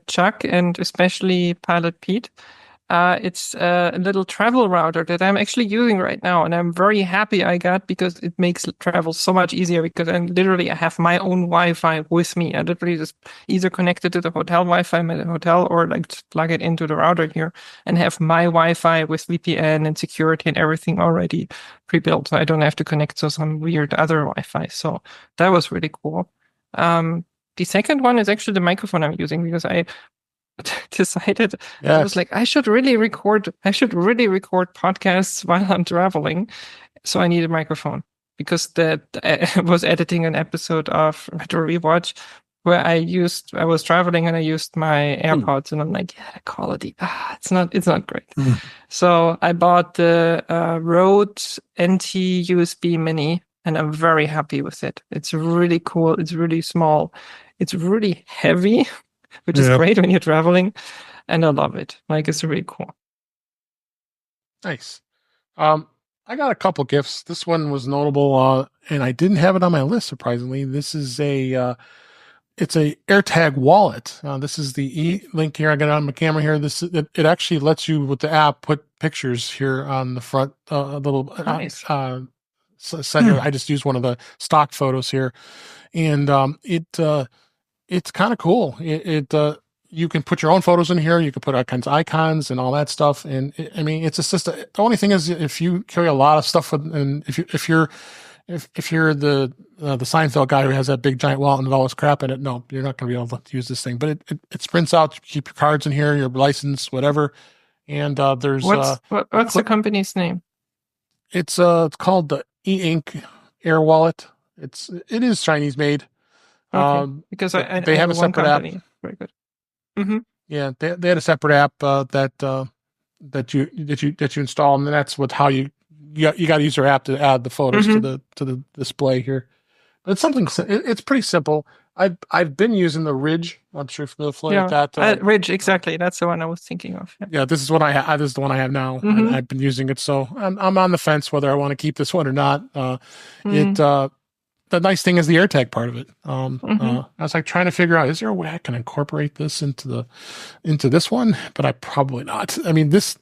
Chuck and especially Pilot Pete. It's a little travel router that I'm actually using right now, and I'm very happy I got, because it makes travel so much easier, because I have my own Wi-Fi with me. I literally just either connect it to the hotel Wi-Fi at the hotel, or like just plug it into the router here and have my Wi-Fi with VPN and security and everything already pre-built. So I don't have to connect to some weird other Wi-Fi. So that was really cool. The second one is actually the microphone I'm using, because I decided I was like, I should really record podcasts while I'm traveling. So I need a microphone, because I was editing an episode of Retro Rewatch where I was traveling and I used my AirPods, and I'm like, yeah, the quality, it's not great. So I bought the Rode NT USB Mini, and I'm very happy with it. It's really cool. It's really small. It's really heavy, which is great when you're traveling, and I love it. Like, it's really cool. Nice. I got a couple gifts. This one was notable, and I didn't have it on my list, surprisingly. This is it's a AirTag wallet. This is the link here. I got it on my camera here. It actually lets you, with the app, put pictures here on the front, Nice. set here. I just used one of the stock photos here, and it's kind of cool. You can put your own photos in here. You can put all kinds of icons and all that stuff. And it's just the only thing is, if you carry a lot of stuff, and if you're the Seinfeld guy who has that big giant wallet and all this crap in it, no, you're not going to be able to use this thing. But it sprints out. You keep your cards in here, your license, whatever. And there's what's the company's name? It's called the E-Ink Air Wallet. It is Chinese made. Okay. Because they have a separate app. Very good. Mm-hmm. Yeah, they had a separate app that you install, and that's how you got to use your app to add the photos to the display here. But it's something. It's pretty simple. I've been using the Ridge. I'm sure you're familiar with that. Ridge, exactly. That's the one I was thinking of. Yeah, this is what I have. This is the one I have now. And I've been using it, so I'm on the fence whether I want to keep this one or not. The nice thing is the AirTag part of it. I was like trying to figure out, is there a way I can incorporate this into this one? But I probably not. I mean, this,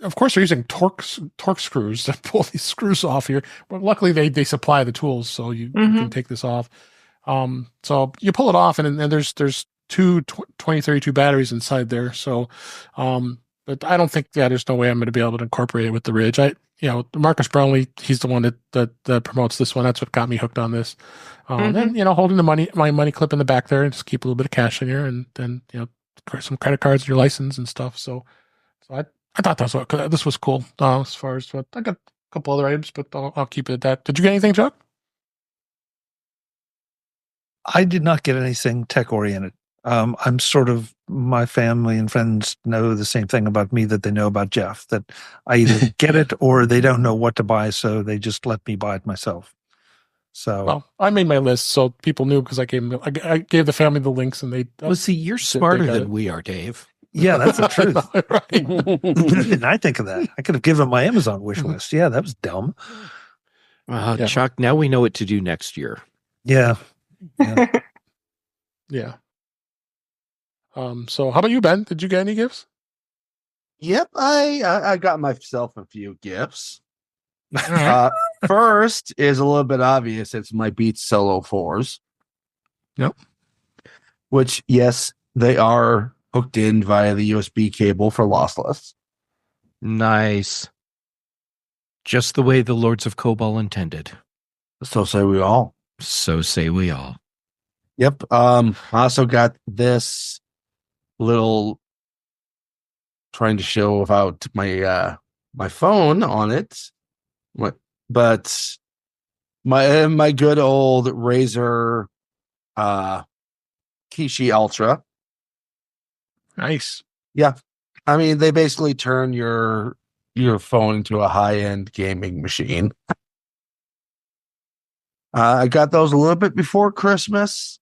of course, they're using torque screws to pull these screws off here. But luckily, they supply the tools, so you can take this off. So you pull it off, and there's two 2032 batteries inside there. So, but I don't think there's no way I'm going to be able to incorporate it with the Ridge. Marcus Brownlee, he's the one that promotes this one. That's what got me hooked on this. And holding my money clip in the back there, and just keep a little bit of cash in here, and then some credit cards, your license and stuff. So I thought this was cool. As far as what I got, a couple other items, but I'll keep it at that. Did you get anything, Chuck? I did not get anything tech oriented. I'm sort of, my family and friends know the same thing about me that they know about Jeff, that I either get it or they don't know what to buy, so they just let me buy it myself. So, well, I made my list so people knew, because I gave the family the links, and they. Well, see, you're smarter than we are, Dave. Yeah, that's the truth. Right. Didn't I think of that? I could have given my Amazon wish list. Yeah, that was dumb. Chuck, now we know what to do next year. Yeah. Yeah. So how about you, Ben? Did you get any gifts? Yep, I got myself a few gifts. First is a little bit obvious. It's my Beats Solo 4s. Yep. Which, yes, they are hooked in via the USB cable for lossless. Nice. Just the way the Lords of Cobol intended. So say we all. So say we all. Yep. I also got this little, trying to show about my my phone on it, but my good old Razer Kishi Ultra. Nice. Yeah, I mean, they basically turn your phone into a high-end gaming machine. I got those a little bit before Christmas,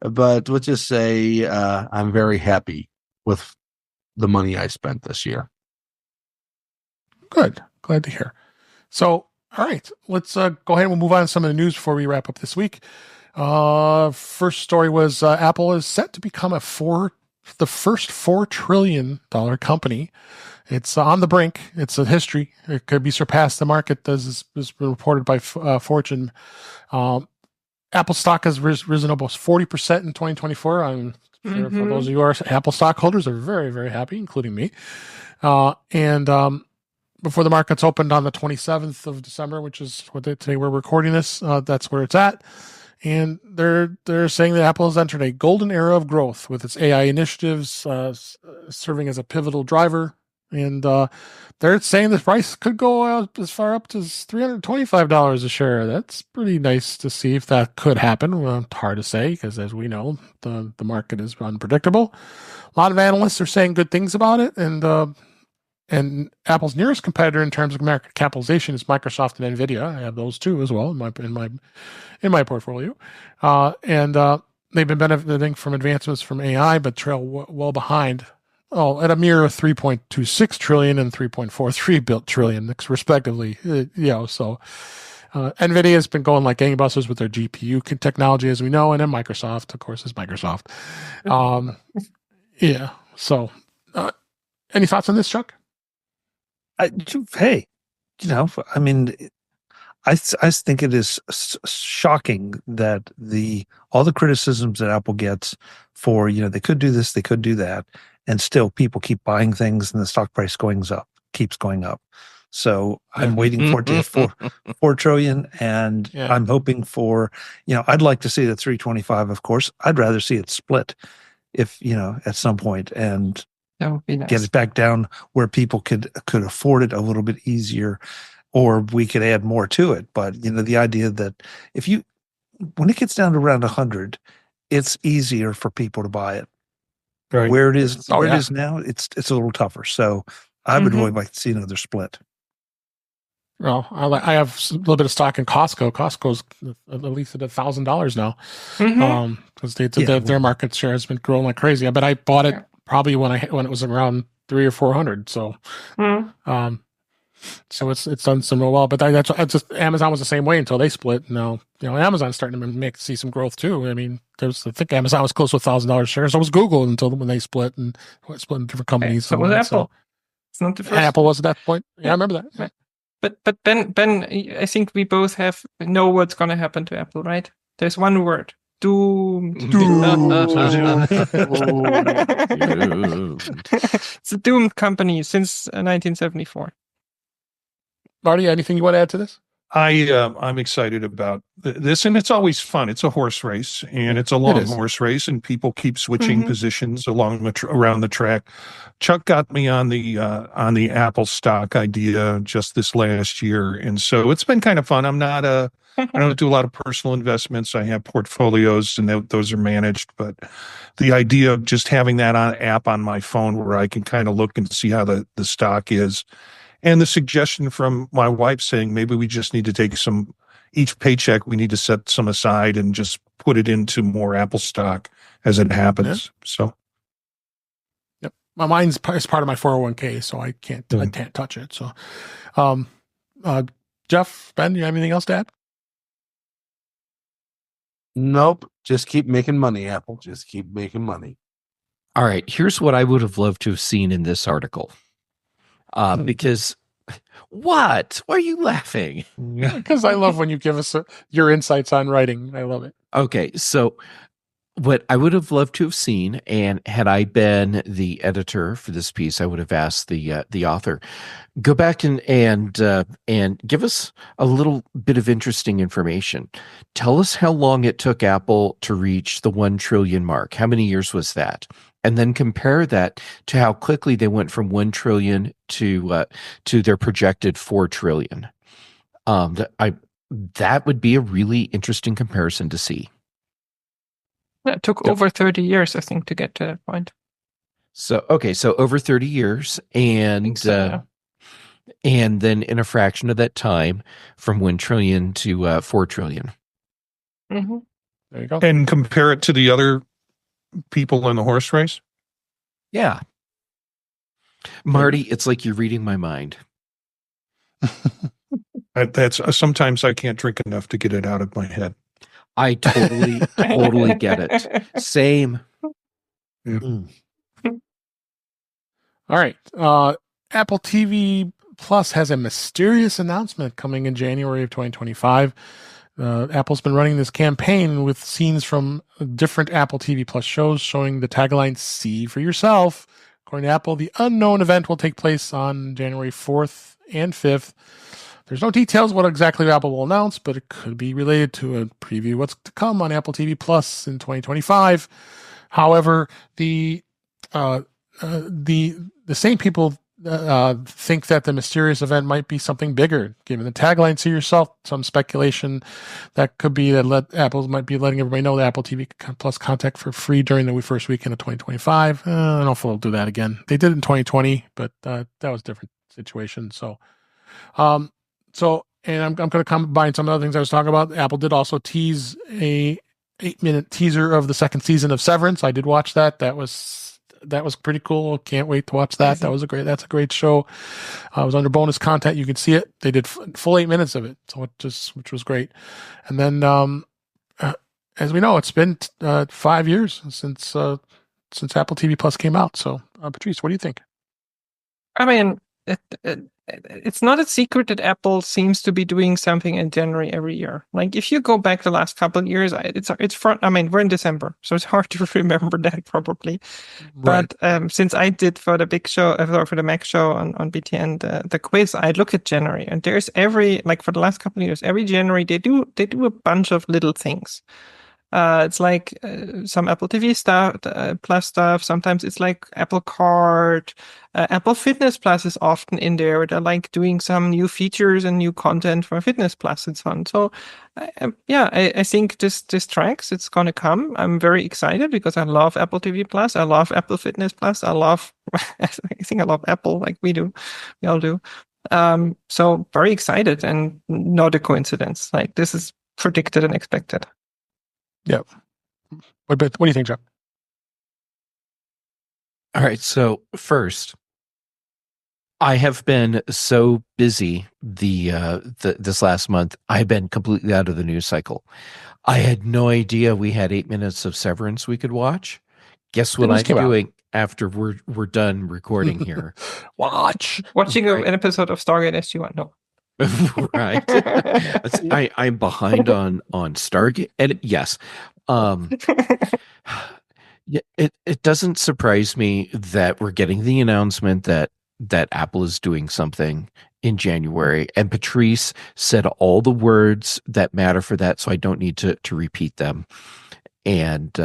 but let's just say I'm very happy with the money I spent this year. Good. Glad to hear. So, all right, let's go ahead and we'll move on to some of the news before we wrap up this week. First story was Apple is set to become the first $4 trillion company. It's on the brink. It's a history. It could be surpassed. The market is reported by Fortune. Apple stock has risen almost 40% in 2024. I'm sure for those of you who are Apple stockholders are very, very happy, including me. Before the markets opened on the 27th of December, which is today we're recording this, that's where it's at. And they're saying that Apple has entered a golden era of growth with its AI initiatives serving as a pivotal driver. And they're saying the price could go as far up to $325 a share. That's pretty nice to see if that could happen. Well, it's hard to say because, as we know, the market is unpredictable. A lot of analysts are saying good things about it, and Apple's nearest competitor in terms of market capitalization is Microsoft and Nvidia. I have those two as well in my portfolio, and they've been benefiting from advancements from AI, but trail well behind. At a mere 3.26 trillion and 3.43 trillion, respectively. So Nvidia has been going like gangbusters with their GPU technology, as we know, and then Microsoft, of course, is Microsoft. So, any thoughts on this, Chuck? I think it is shocking that all the criticisms that Apple gets for, they could do this, they could do that, and still people keep buying things and the stock price keeps going up. So I'm waiting for it to hit 4 trillion, and I'm hoping for, I'd like to see it at 325, of course. I'd rather see it split if, at some point, and that would be nice. Get it back down where people could afford it a little bit easier, or we could add more to it. But the idea that when it gets down to around 100, it's easier for people to buy it. Right. Where it is now, it's a little tougher. So I would really like to see another split. Well, I have a little bit of stock in Costco. Costco's at least at $1,000 now, because their market share has been growing like crazy. But I bought it probably when it was around 300 or 400. So, so it's done some real well. But that's just Amazon was the same way until they split. Now Amazon's starting to see some growth too. I mean, I think Amazon was close to $1,000 share. So was Google until when they split and split into different companies. So was Apple. It's not the first. Apple was at that point. Yeah, I remember that. Right. But Ben, I think we both know what's going to happen to Apple, right? There's one word: doomed. It's a doomed company since 1974. Marty, anything you want to add to this? I'm excited about this, and it's always fun. It's a horse race, and it's a long horse race, and people keep switching positions around the track. Chuck got me on the Apple stock idea just this last year, and so it's been kind of fun. I don't do a lot of personal investments. I have portfolios, and those are managed. But the idea of just having that app on my phone where I can kind of look and see how the stock is. And the suggestion from my wife saying maybe we just need to take each paycheck, we need to set some aside and just put it into more Apple stock as it happens. So, yep, mine's part of my 401k, so I can't touch it. So, Jeff, Ben, you have anything else to add? Nope. Just keep making money, Apple. Just keep making money. All right. Here's what I would have loved to have seen in this article. Because what? Why are you laughing? Because I love when you give us your insights on writing. I love it. Okay, so what I would have loved to have seen, and had I been the editor for this piece, I would have asked the author, go back and give us a little bit of interesting information. Tell us how long it took Apple to reach the 1 trillion mark. How many years was that? And then compare that to how quickly they went from 1 trillion to their projected 4 trillion. That would be a really interesting comparison to see. It took over 30 years, I think, to get to that point. So over 30 years, and and then in a fraction of that time, from 1 trillion to 4 trillion. There you go. And compare it to the other people in the horse race? Yeah. Marty, it's like you're reading my mind. That's sometimes I can't drink enough to get it out of my head. I totally get it. Same. All right. Apple TV Plus has a mysterious announcement coming in January of 2025. Apple's been running this campaign with scenes from different Apple TV Plus shows showing the tagline, "See for yourself." According to Apple, the unknown event will take place on January 4th and 5th. There's no details what exactly Apple will announce, but it could be related to a preview of what's to come on Apple TV Plus in 2025. However, the same people think that the mysterious event might be something bigger. Given the tagline, "See yourself," some speculation that could be that Apple might be letting everybody know the Apple TV Plus contact for free during the first weekend of 2025. I don't know if they'll do that again. They did it in 2020, but that was a different situation. So, and I'm going to combine some other things I was talking about. Apple did also tease a 8-minute teaser of the second season of Severance. I did watch that. That was pretty cool. Can't wait to watch that. That's a great show. It was under bonus content. You could see it. They did full 8 minutes of it, which was great. And then, as we know, it's been 5 years since Apple TV Plus came out. So, Patrice, what do you think? I mean, it's not a secret that Apple seems to be doing something in January every year. Like if you go back the last couple of years, it's front. I mean, we're in December, so it's hard to remember that probably. Right. But since I did for the big show, for the Mac show on BTN, the quiz, I look at January, and there's for the last couple of years, every January they do a bunch of little things. It's like some Apple TV stuff, Plus stuff. Sometimes it's like Apple Card. Apple Fitness Plus is often in there. They're like doing some new features and new content for Fitness Plus. It's fun. So, I think this tracks. It's going to come. I'm very excited because I love Apple TV Plus. I love Apple Fitness Plus. I think I love Apple like we do. We all do. So very excited and not a coincidence. Like this is predicted and expected. Yeah. What do you think, Jeff? All right. So first, I have been so busy this last month. I've been completely out of the news cycle. I had no idea we had 8 minutes of Severance we could watch. Guess what I'm doing after we're done recording here? Watching an episode of Stargate SG-1. No. Right. I'm behind on Stargate. And yes. It doesn't surprise me that we're getting the announcement that Apple is doing something in January. And Patrice said all the words that matter for that, so I don't need to repeat them. And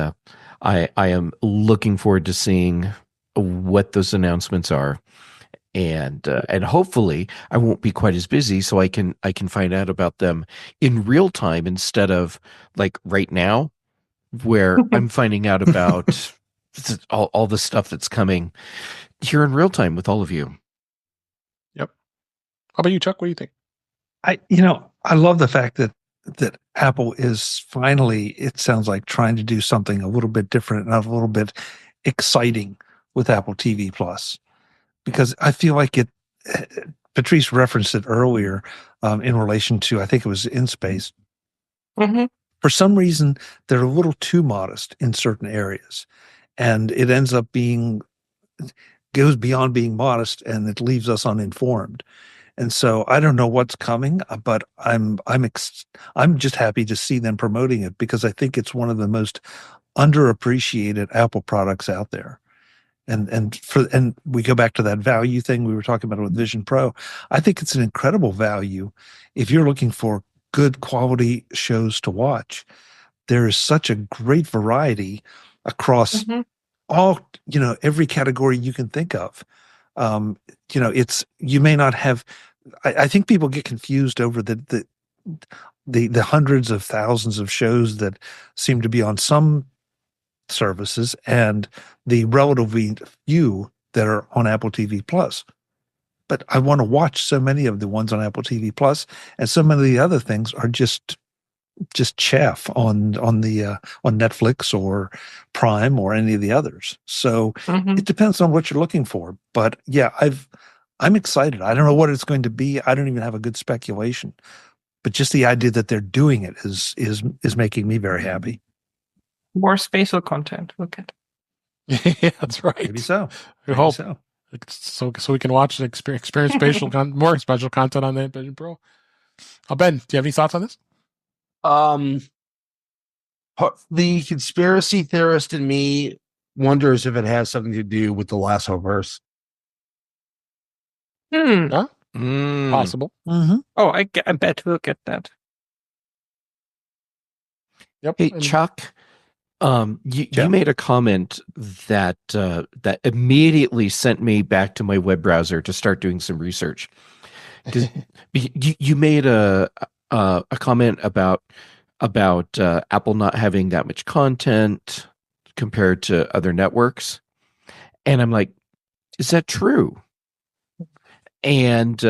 I am looking forward to seeing what those announcements are. And hopefully I won't be quite as busy, so I can find out about them in real time instead of like right now, where I'm finding out about all the stuff that's coming here in real time with all of you. Yep. How about you, Chuck? What do you think? I love the fact that Apple is finally, it sounds like, trying to do something a little bit different and a little bit exciting with Apple TV Plus. Because I feel like Patrice referenced it earlier in relation to, I think it was In Space. Mm-hmm. For some reason, they're a little too modest in certain areas. And it ends up goes beyond being modest, and it leaves us uninformed. And so I don't know what's coming, but I'm just happy to see them promoting it because I think it's one of the most underappreciated Apple products out there. And we go back to that value thing we were talking about with Vision Pro. I think it's an incredible value if you're looking for good quality shows to watch. There is such a great variety across all, every category you can think of. You may not have. I think people get confused over the hundreds of thousands of shows that seem to be on some services and the relatively few that are on Apple TV Plus. But I want to watch so many of the ones on Apple TV Plus, and so many of the other things are just just chaff on Netflix or Prime or any of the others. So it depends on what you're looking for. But yeah, I'm excited. I don't know what it's going to be. I don't even have a good speculation. But just the idea that they're doing it is making me very happy. More spatial content. Look at. Yeah, that's right. Maybe so. We hope so we can watch and experience more special content on the Vision Pro. Ben, do you have any thoughts on this? The conspiracy theorist in me wonders if it has something to do with the Lassoverse. Huh? Possible. Mm-hmm. Oh, I bet we'll get that. Yep. Hey, Chuck, you made a comment that that immediately sent me back to my web browser to start doing some research. You made a comment about Apple not having that much content compared to other networks, and I'm like, is that true? And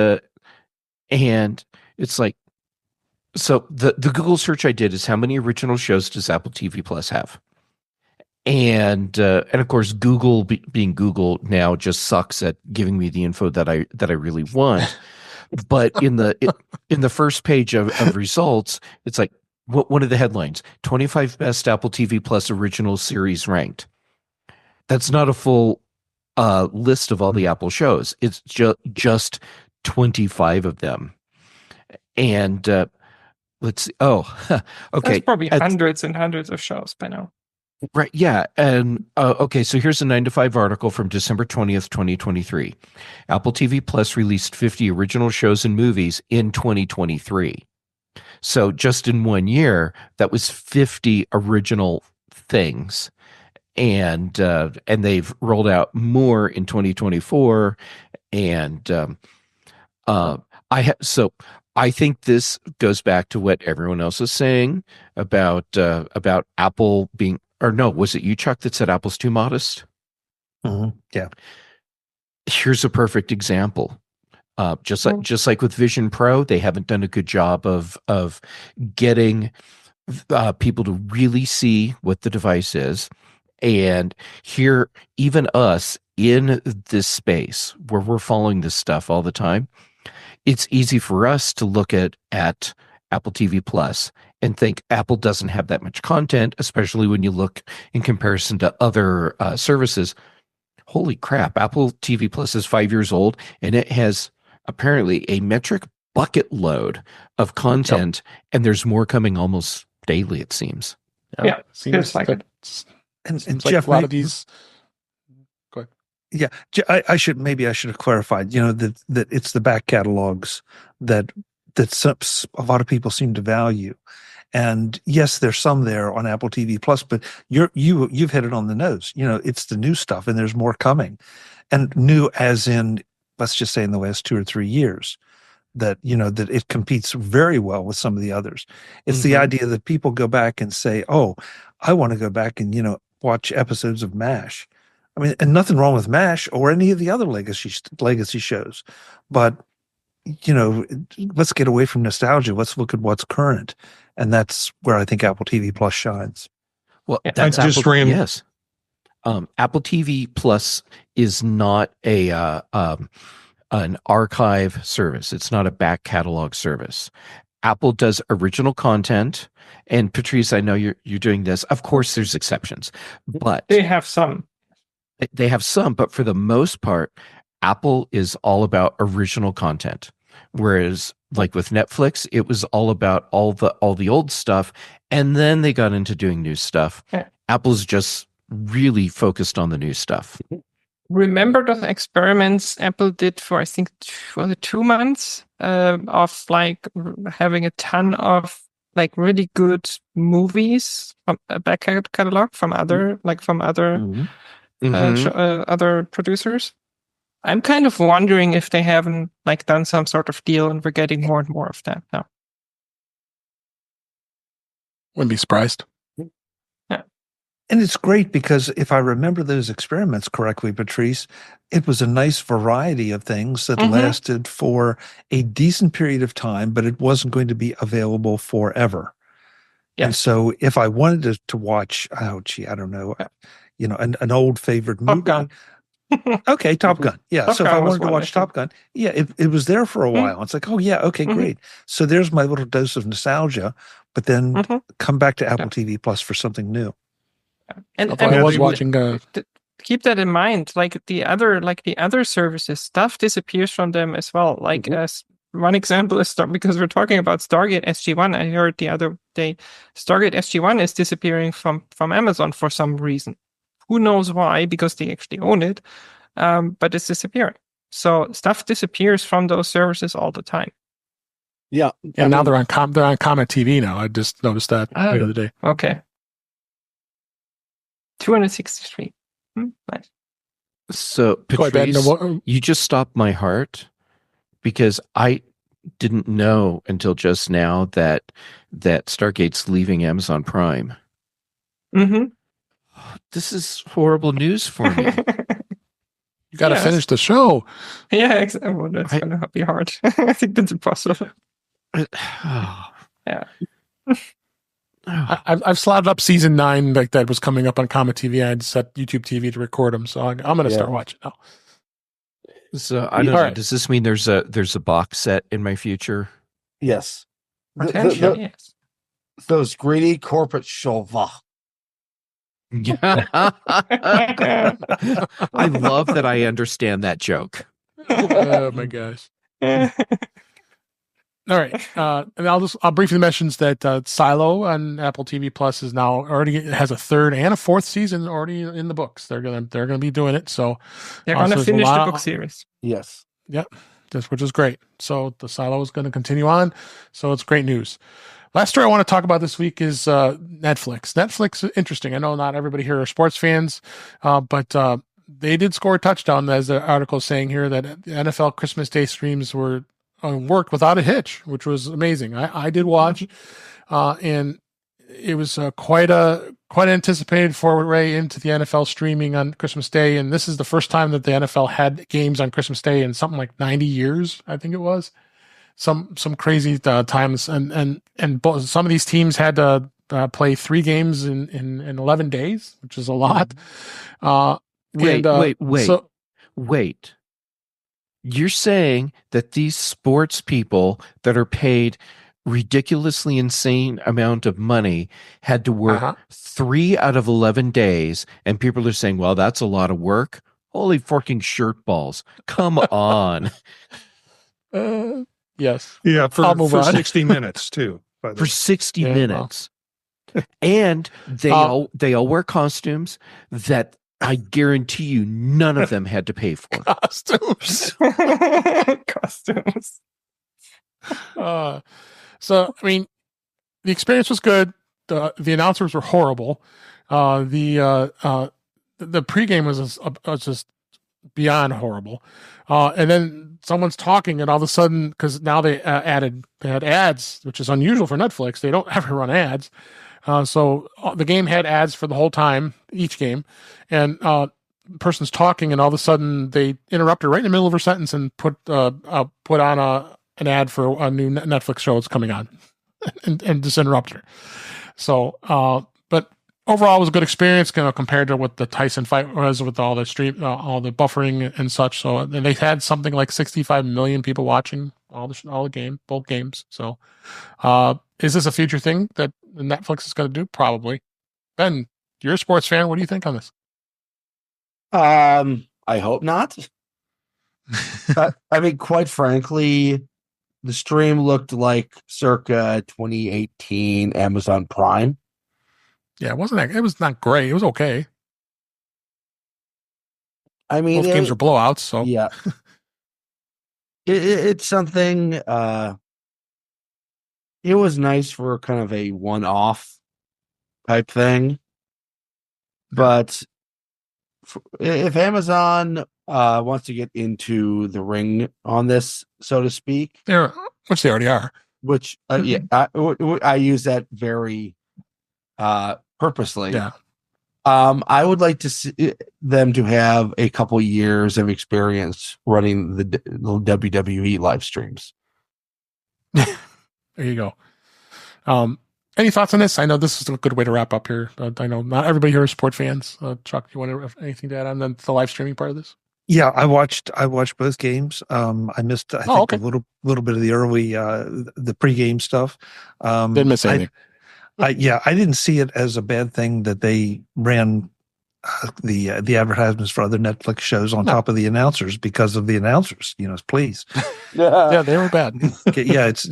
it's like, so the Google search I did is how many original shows does Apple TV Plus have? And of course, Google being Google now just sucks at giving me the info that I really want. But in the first page of results, it's like one of the headlines: 25 best Apple TV Plus original series ranked. That's not a full list of all the Apple shows. It's just 25 of them. And let's see. Oh, okay. That's probably hundreds and hundreds of shows by now. Right. Yeah. And okay. So here's a 9 to 5 article from December 20th, 2023. Apple TV Plus released 50 original shows and movies in 2023. So just in 1 year, that was 50 original things. And they've rolled out more in 2024. And I think this goes back to what everyone else is saying about Apple being, or no, was it you, Chuck, that said Apple's too modest? Mm-hmm. Yeah. Here's a perfect example. Just like with Vision Pro, they haven't done a good job of getting people to really see what the device is. And here, even us in this space where we're following this stuff all the time, it's easy for us to look at Apple TV Plus and think Apple doesn't have that much content, especially when you look in comparison to other services. Holy crap, Apple TV Plus is 5 years old, and it has apparently a metric bucket load of content, and there's more coming almost daily, it seems. Yeah, seems like it. And like Jeff, a lot of these. Go ahead. Yeah, I should have clarified. That it's the back catalogs that a lot of people seem to value. And yes, there's some there on Apple TV Plus, but you've hit it on the nose. It's the new stuff, and there's more coming, and new as in, let's just say in the last 2 or 3 years, that it competes very well with some of the others. It's the idea that people go back and say, "Oh, I want to go back and watch episodes of MASH." I mean, and nothing wrong with MASH or any of the other legacy shows, but let's get away from nostalgia. Let's look at what's current, and that's where I think Apple TV Plus shines. Well, that's Apple, yes. Apple TV Plus is not an archive service. It's not a back catalog service. Apple does original content, and Patrice, I know you're doing this. Of course, there's exceptions, but they have some. They have some, but for the most part, Apple is all about original content. Whereas, like with Netflix, it was all about all the old stuff, and then they got into doing new stuff. Yeah. Apple's just really focused on the new stuff. Remember those experiments Apple did for, I think, was it 2 months of like having a ton of like really good movies from a back catalog from other other producers. I'm kind of wondering if they haven't like done some sort of deal and we're getting more and more of that now. Wouldn't be surprised. And it's great because if I remember those experiments correctly, Patrice, it was a nice variety of things that lasted for a decent period of time, but it wasn't going to be available forever. And Yes. so if I wanted to watch, I don't know, an old favorite Top movie. Gun. Okay, Top Gun. Yeah. Top So if Gun I was wanted to one, I watch Top Gun, it was there for a while. It's like, oh yeah, okay, great. So there's my little dose of nostalgia, but then come back to Apple TV Plus for something new. And Although I was watching. keep that in mind. Like the other services, stuff disappears from them as well. Like as one example is because we're talking about Stargate SG-1. I heard the other day, Stargate SG-1 is disappearing from Amazon for some reason. Who knows why? Because they actually own it, but it's disappearing. So stuff disappears from those services all the time. Yeah. And now they're on Comet TV now. I just noticed that the other day. Okay. 263. Nice. So, Go ahead, Ben. Patrice, you just stopped my heart because I didn't know until just now that Stargate's leaving Amazon Prime. Mm-hmm. This is horrible news for me. You got to finish the show. Yeah, exactly. Well, that's going to be hard. I think that's impossible. Yeah. I've slotted up season 9 like that was coming up on Comet TV. I had set YouTube TV to record them, so I'm going to start watching now. So I don't know. Right. Does this mean there's a box set in my future? Yes. Potentially, yes. Those greedy corporate chauva. I love that I understand that joke. Oh my gosh. All right, and I'll briefly mention that Silo on Apple TV Plus is now already has a 3rd and a 4th season already in the books. They're gonna be doing it. So they're gonna finish the book series. Yes. Yep. Which is great. So the Silo is going to continue on. So it's great news. Last story I want to talk about this week is Netflix. Netflix is interesting. I know not everybody here are sports fans, but they did score a touchdown, as the article is saying here, that the NFL Christmas Day streams were worked without a hitch, which was amazing. I did watch, and it was quite anticipated foray into the NFL streaming on Christmas Day. And this is the first time that the NFL had games on Christmas Day in something like 90 years, I think it was. Some crazy times, and some of these teams had to play 3 games in 11 days, which is a lot. Wait. You're saying that these sports people that are paid ridiculously insane amount of money had to work 3 out of 11 days, and people are saying, well, that's a lot of work. Holy fucking shirt balls. Come on. Yes. Yeah, for 60 minutes too. For 60 minutes. Well. And they all wear costumes that I guarantee you none of them had to pay for. Costumes. So, I mean, the experience was good. The announcers were horrible. The pregame was just beyond horrible. And then someone's talking, and all of a sudden, because now they had ads, which is unusual for Netflix. They don't ever run ads. So the game had ads for the whole time, each game, and person's talking, and all of a sudden they interrupt her right in the middle of her sentence and put on an ad for a new Netflix show that's coming on, and just interrupt her. So, but overall, it was a good experience, compared to what the Tyson fight was with all the all the buffering and such. So, and they had something like 65 million people watching both games. So, is this a future thing that Netflix is going to do? Probably. Ben, you're a sports fan. What do you think on this? I hope not. I mean, quite frankly, the stream looked like circa 2018 Amazon Prime. Yeah, it was not great. It was okay. I mean, both games are blowouts, so yeah. It's something. It was nice for kind of a one-off type thing, but if Amazon wants to get into the ring on this, so to speak, which they already are, which I use that very purposely. Yeah. I would like to see them to have a couple years of experience running the WWE live streams. There you go. Any thoughts on this? I know this is a good way to wrap up here. I know not everybody here is sport fans. Chuck, you want to have anything to add on the live streaming part of this? Yeah, I watched both games. I missed I think okay. a little bit of the early the pregame stuff. Didn't miss anything. I didn't see it as a bad thing that they ran the advertisements for other Netflix shows on top of the announcers because of the announcers. Please. Yeah, they were bad. Yeah, it's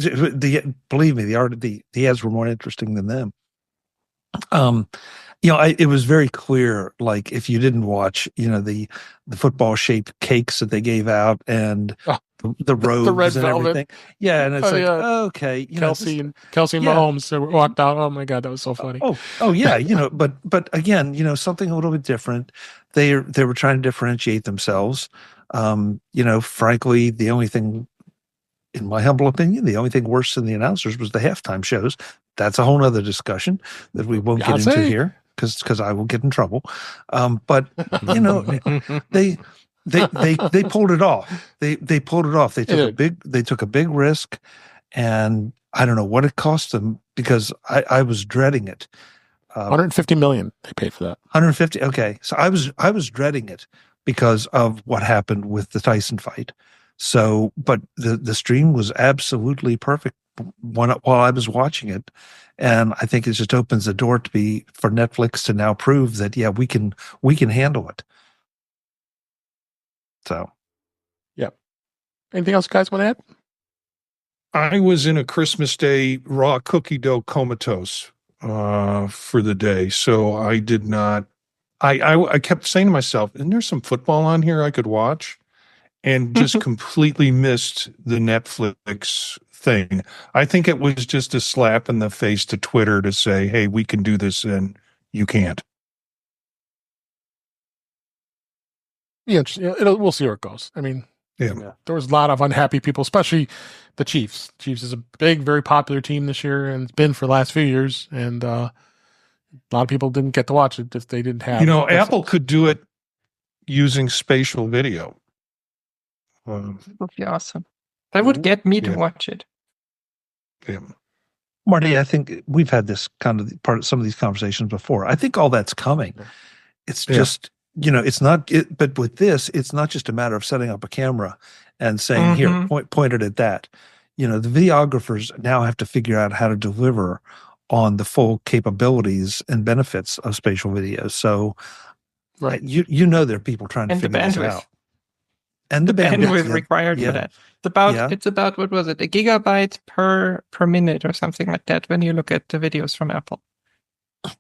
believe me, the ads were more interesting than them. It was very clear, like if you didn't watch, the football shaped cakes that they gave out and the robes the red and velvet. everything. Yeah. And it's okay. Kelsey and Mahomes walked out. Oh my God, that was so funny. Oh yeah. But again, something a little bit different. They were trying to differentiate themselves. Frankly, the only thing, in my humble opinion, the only thing worse than the announcers was the halftime shows. That's a whole other discussion that we won't get into here because I will get in trouble. But they pulled it off. They pulled it off. They took a big risk, and I don't know what it cost them because I was dreading it. $150 million they paid for that. 150. Okay, so I was dreading it because of what happened with the Tyson fight. So, but the stream was absolutely perfect while I was watching it, and I think it just opens the door for Netflix to now prove that we can handle it. So, yeah. Anything else, guys, want to add? I was in a Christmas Day raw cookie dough comatose for the day, so I did not. I kept saying to myself, "Isn't there some football on here I could watch?" And just completely missed the Netflix thing. I think it was just a slap in the face to Twitter to say, "Hey, we can do this, and you can't." Yeah, we'll see where it goes. I mean, there was a lot of unhappy people, especially the Chiefs. Chiefs is a big, very popular team this year, and it's been for the last few years. And a lot of people didn't get to watch it if they didn't have. Apple could do it using spatial video. That would be awesome. That would get me to watch it. Yeah. Marty, I think we've had this kind of part of some of these conversations before. I think all that's coming. It's just, it's not, but with this, it's not just a matter of setting up a camera and saying, here, point it at that. The videographers now have to figure out how to deliver on the full capabilities and benefits of spatial videos. So, there are people trying to figure this out. And the bandwidth required for that. It's about what was it? 1 gigabyte per minute or something like that when you look at the videos from Apple.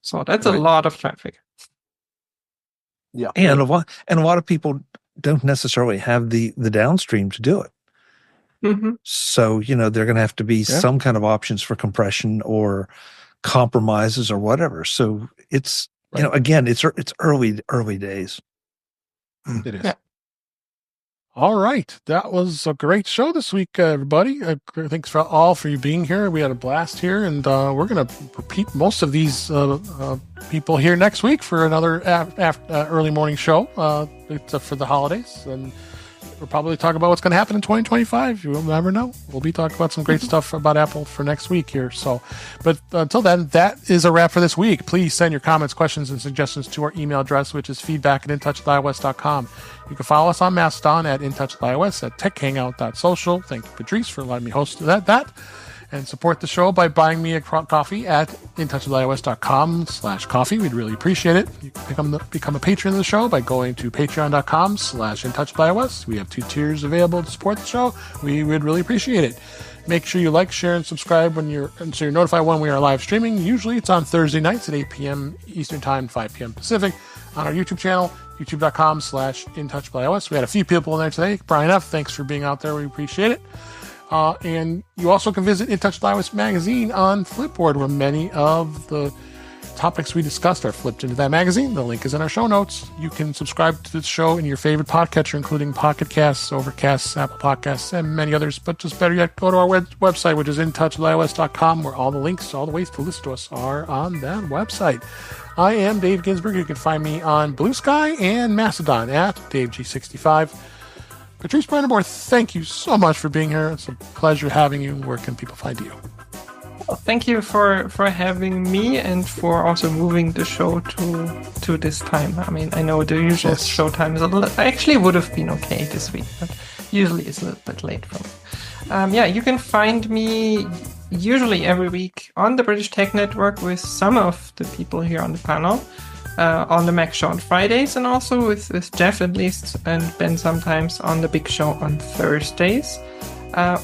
So that's a lot of traffic. Yeah. And a lot of people don't necessarily have the downstream to do it. So, they're going to have to be some kind of options for compression or compromises or whatever. So it's, again, it's early days. It is. Yeah. All right. That was a great show this week, everybody. Thanks for you being here. We had a blast here, and we're going to repeat most of these people here next week for another early morning show for the holidays. And we'll probably talk about what's going to happen in 2025. You will never know. We'll be talking about some great stuff about Apple for next week here. So, but until then, that is a wrap for this week. Please send your comments, questions, and suggestions to our email address, which is feedback@intouchwithios.com. You can follow us on Mastodon at intouchwithios, at techhangout.social. Thank you, Patrice, for letting me host that. And support the show by buying me a coffee at intouchwithios.com/coffee. We'd really appreciate it. You can become a patron of the show by going to patreon.com/intouchwithios. We have 2 tiers available to support the show. We would really appreciate it. Make sure you like, share, and subscribe so you're notified when we are live streaming. Usually it's on Thursday nights at 8 p.m. Eastern Time, 5 p.m. Pacific on our YouTube channel, youtube.com/intouchwithios. We had a few people in there today. Brian F., thanks for being out there. We appreciate it. And you also can visit In Touch with iOS magazine on Flipboard, where many of the topics we discussed are flipped into that magazine. The link is in our show notes. You can subscribe to the show in your favorite podcatcher, including Pocket Casts, Overcast, Apple Podcasts, and many others. But just better yet, go to our website, which is intouchwithios.com, where all the links, all the ways to listen to us are on that website. I am Dave Ginsburg. You can find me on Blue Sky and Mastodon at DaveG65. Patrice Brend'Amour, thank you so much for being here. It's a pleasure having you. Where can people find you? Thank you for having me and for also moving the show to this time. I mean, I know the usual show time is a little. Actually, would have been okay this week, but usually it's a little bit late for me. You can find me usually every week on the British Tech Network with some of the people here on the panel. On the Mac Show on Fridays, and also with Jeff at least, and Ben sometimes on the Big Show on Thursdays.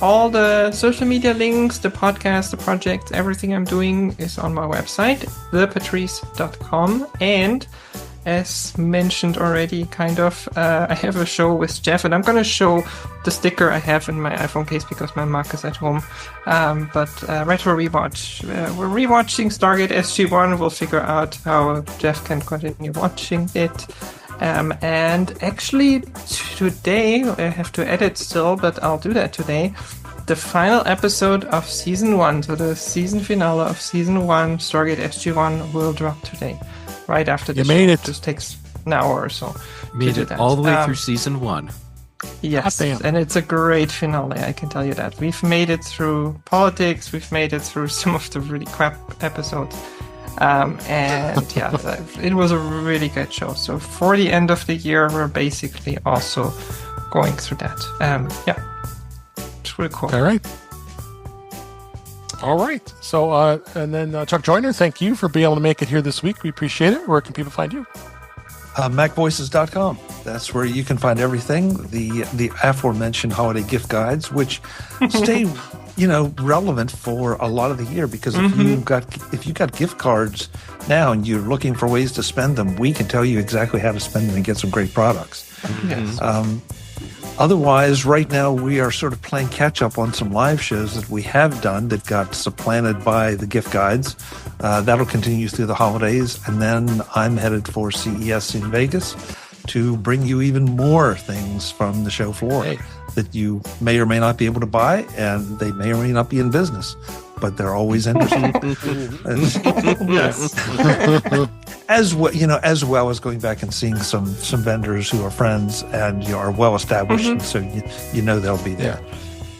All the social media links, the podcast, the projects, everything I'm doing is on my website, thepatrice.com. And as mentioned already, I have a show with Jeff, and I'm going to show the sticker I have in my iPhone case because my Mac is at home. Retro Rewatch. We're rewatching Stargate SG-1. We'll figure out how Jeff can continue watching it. And actually, today, I have to edit still, but I'll do that today. The final episode of Season 1, so the season finale of Season 1, Stargate SG-1, will drop today. Right after the show. Made it. Just takes an hour or so. Made it all the way through season 1. Yes, and it's a great finale, I can tell you that. We've made it through politics, we've made it through some of the really crap episodes. It was a really good show. So for the end of the year, we're basically also going through that. It's really cool. All right. So, and then Chuck Joyner, thank you for being able to make it here this week. We appreciate it. Where can people find you? MacVoices.com. That's where you can find everything. The aforementioned holiday gift guides, which stay, relevant for a lot of the year. Because if you got gift cards now and you're looking for ways to spend them, we can tell you exactly how to spend them and get some great products. Yes. Otherwise, right now, we are sort of playing catch-up on some live shows that we have done that got supplanted by the gift guides. That'll continue through the holidays. And then I'm headed for CES in Vegas to bring you even more things from the show floor that you may or may not be able to buy, and they may or may not be in business. But they're always interesting. As well as going back and seeing some vendors who are friends and are well established, so they'll be there.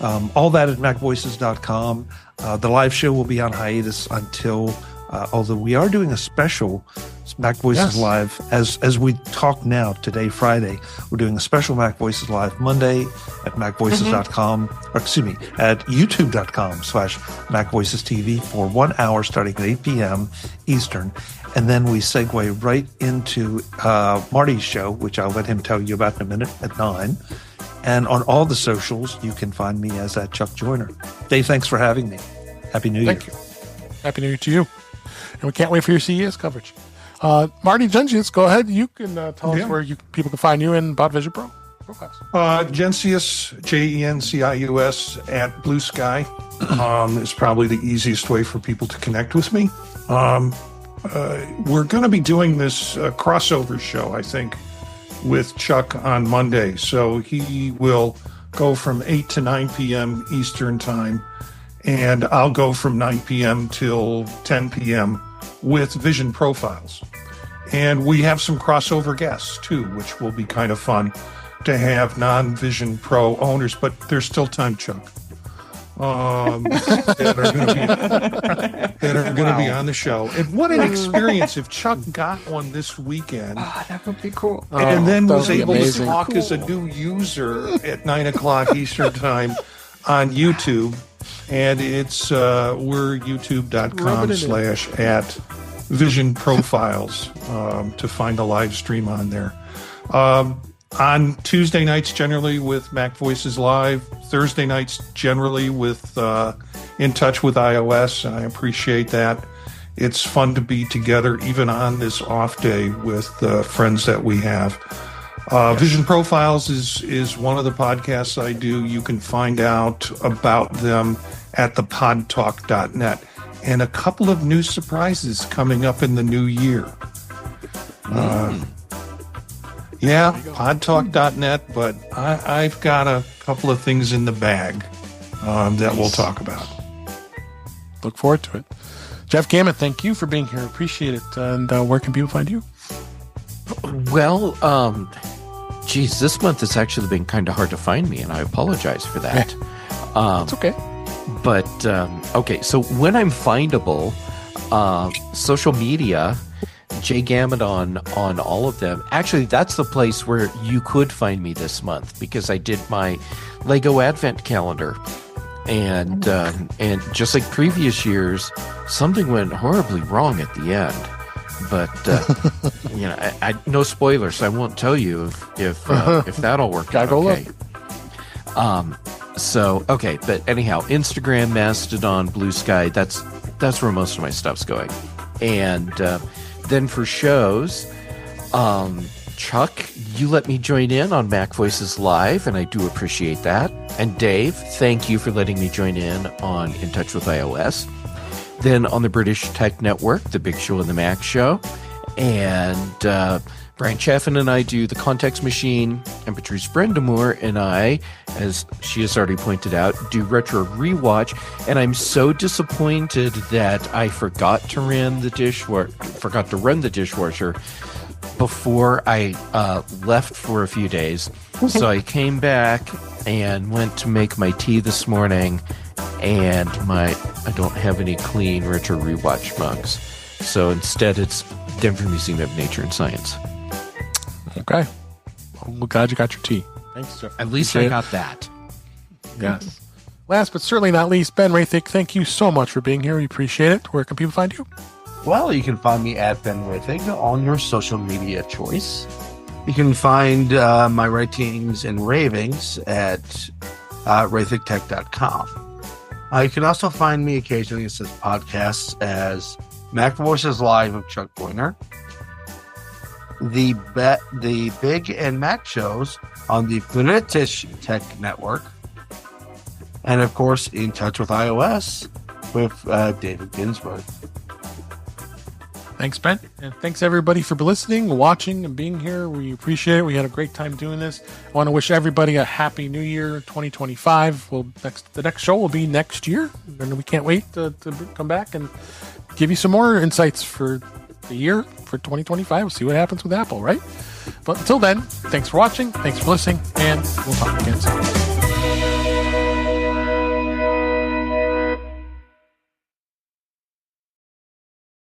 All that at MacVoices.com. The live show will be on hiatus until, although we are doing a special Mac Voices Live as we talk now today, Friday. We're doing a special Mac Voices Live Monday at MacVoices.com, or excuse me, at YouTube.com/MacVoicesTV for 1 hour starting at 8 p.m. Eastern. And then we segue right into Marty's show, which I'll let him tell you about in a minute, at 9. And on all the socials, you can find me as at Chuck Joyner. Dave, thanks for having me. Happy New Year. Thank you. Happy New Year to you. And we can't wait for your CES coverage. Marty Jencius, go ahead. You can tell us where people can find you in About Vision Pro profiles. Jencius, Jencius at Blue Sky is probably the easiest way for people to connect with me. We're going to be doing this crossover show, I think, with Chuck on Monday. So he will go from 8 to 9 p.m. Eastern time, and I'll go from 9 p.m. till 10 p.m. with Vision Profiles. And we have some crossover guests, too, which will be kind of fun to have non-Vision Pro owners, but there's still time, Chuck, that are going to be on the show. And what an experience if Chuck got one this weekend. That would be cool. And then was able to talk as a new user at 9 o'clock Eastern time on YouTube. And it's we're youtube.com/@Vision Profiles to find a live stream on there. On Tuesday nights, generally with Mac Voices Live. Thursday nights, generally with In Touch with iOS. I appreciate that. It's fun to be together, even on this off day, with friends that we have. Vision Profiles is one of the podcasts I do. You can find out about them at thepodtalk.net. And a couple of new surprises coming up in the new year. Podtalk.net, but I've got a couple of things in the bag that we'll talk about. Look forward to it. Jeff Gamet, thank you for being here. Appreciate it. And where can people find you? Well, this month has actually been kind of hard to find me, and I apologize for that. It's okay. But okay, so when I'm findable, social media, Gamet on all of them. Actually, that's the place where you could find me this month, because I did my Lego Advent calendar, and just like previous years, something went horribly wrong at the end. But I no spoilers, so I won't tell you if that'll work out okay. But anyhow, Instagram, Mastodon, Blue Sky, that's where most of my stuff's going. And then for shows, Chuck, you let me join in on Mac Voices Live, and I do appreciate that. And Dave, thank you for letting me join in on In Touch with iOS. Then on the British Tech Network, The Big Show and the Mac Show. And Brian Chaffin and I do The Context Machine, and Patrice Brend'Amour and I, as she has already pointed out, do Retro Rewatch. And I'm so disappointed that I forgot to run the dishwasher before I left for a few days. So I came back and went to make my tea this morning, and I don't have any clean Retro Rewatch mugs. So instead, it's Denver Museum of Nature and Science. Okay. Well, glad you got your tea. Thanks, Jeff. At least I got that. Yes. Last but certainly not least, Ben Roethig, thank you so much for being here. We appreciate it. Where can people find you? Well, you can find me at Ben Roethig on your social media choice. You can find my writings and ravings at roethigtech.com. You can also find me occasionally as podcasts as Mac Voices Live of Chuck Boyner, the Big and Mac shows on the British Tech Network, and of course, In Touch with iOS with David Ginsburg. Thanks, Ben. And thanks, everybody, for listening, watching, and being here. We appreciate it. We had a great time doing this. I want to wish everybody a happy New Year 2025. The next show will be next year, and we can't wait to come back and give you some more insights for the year for 2025. We'll see what happens with Apple, right? But until then, thanks for watching, thanks for listening, and we'll talk again soon.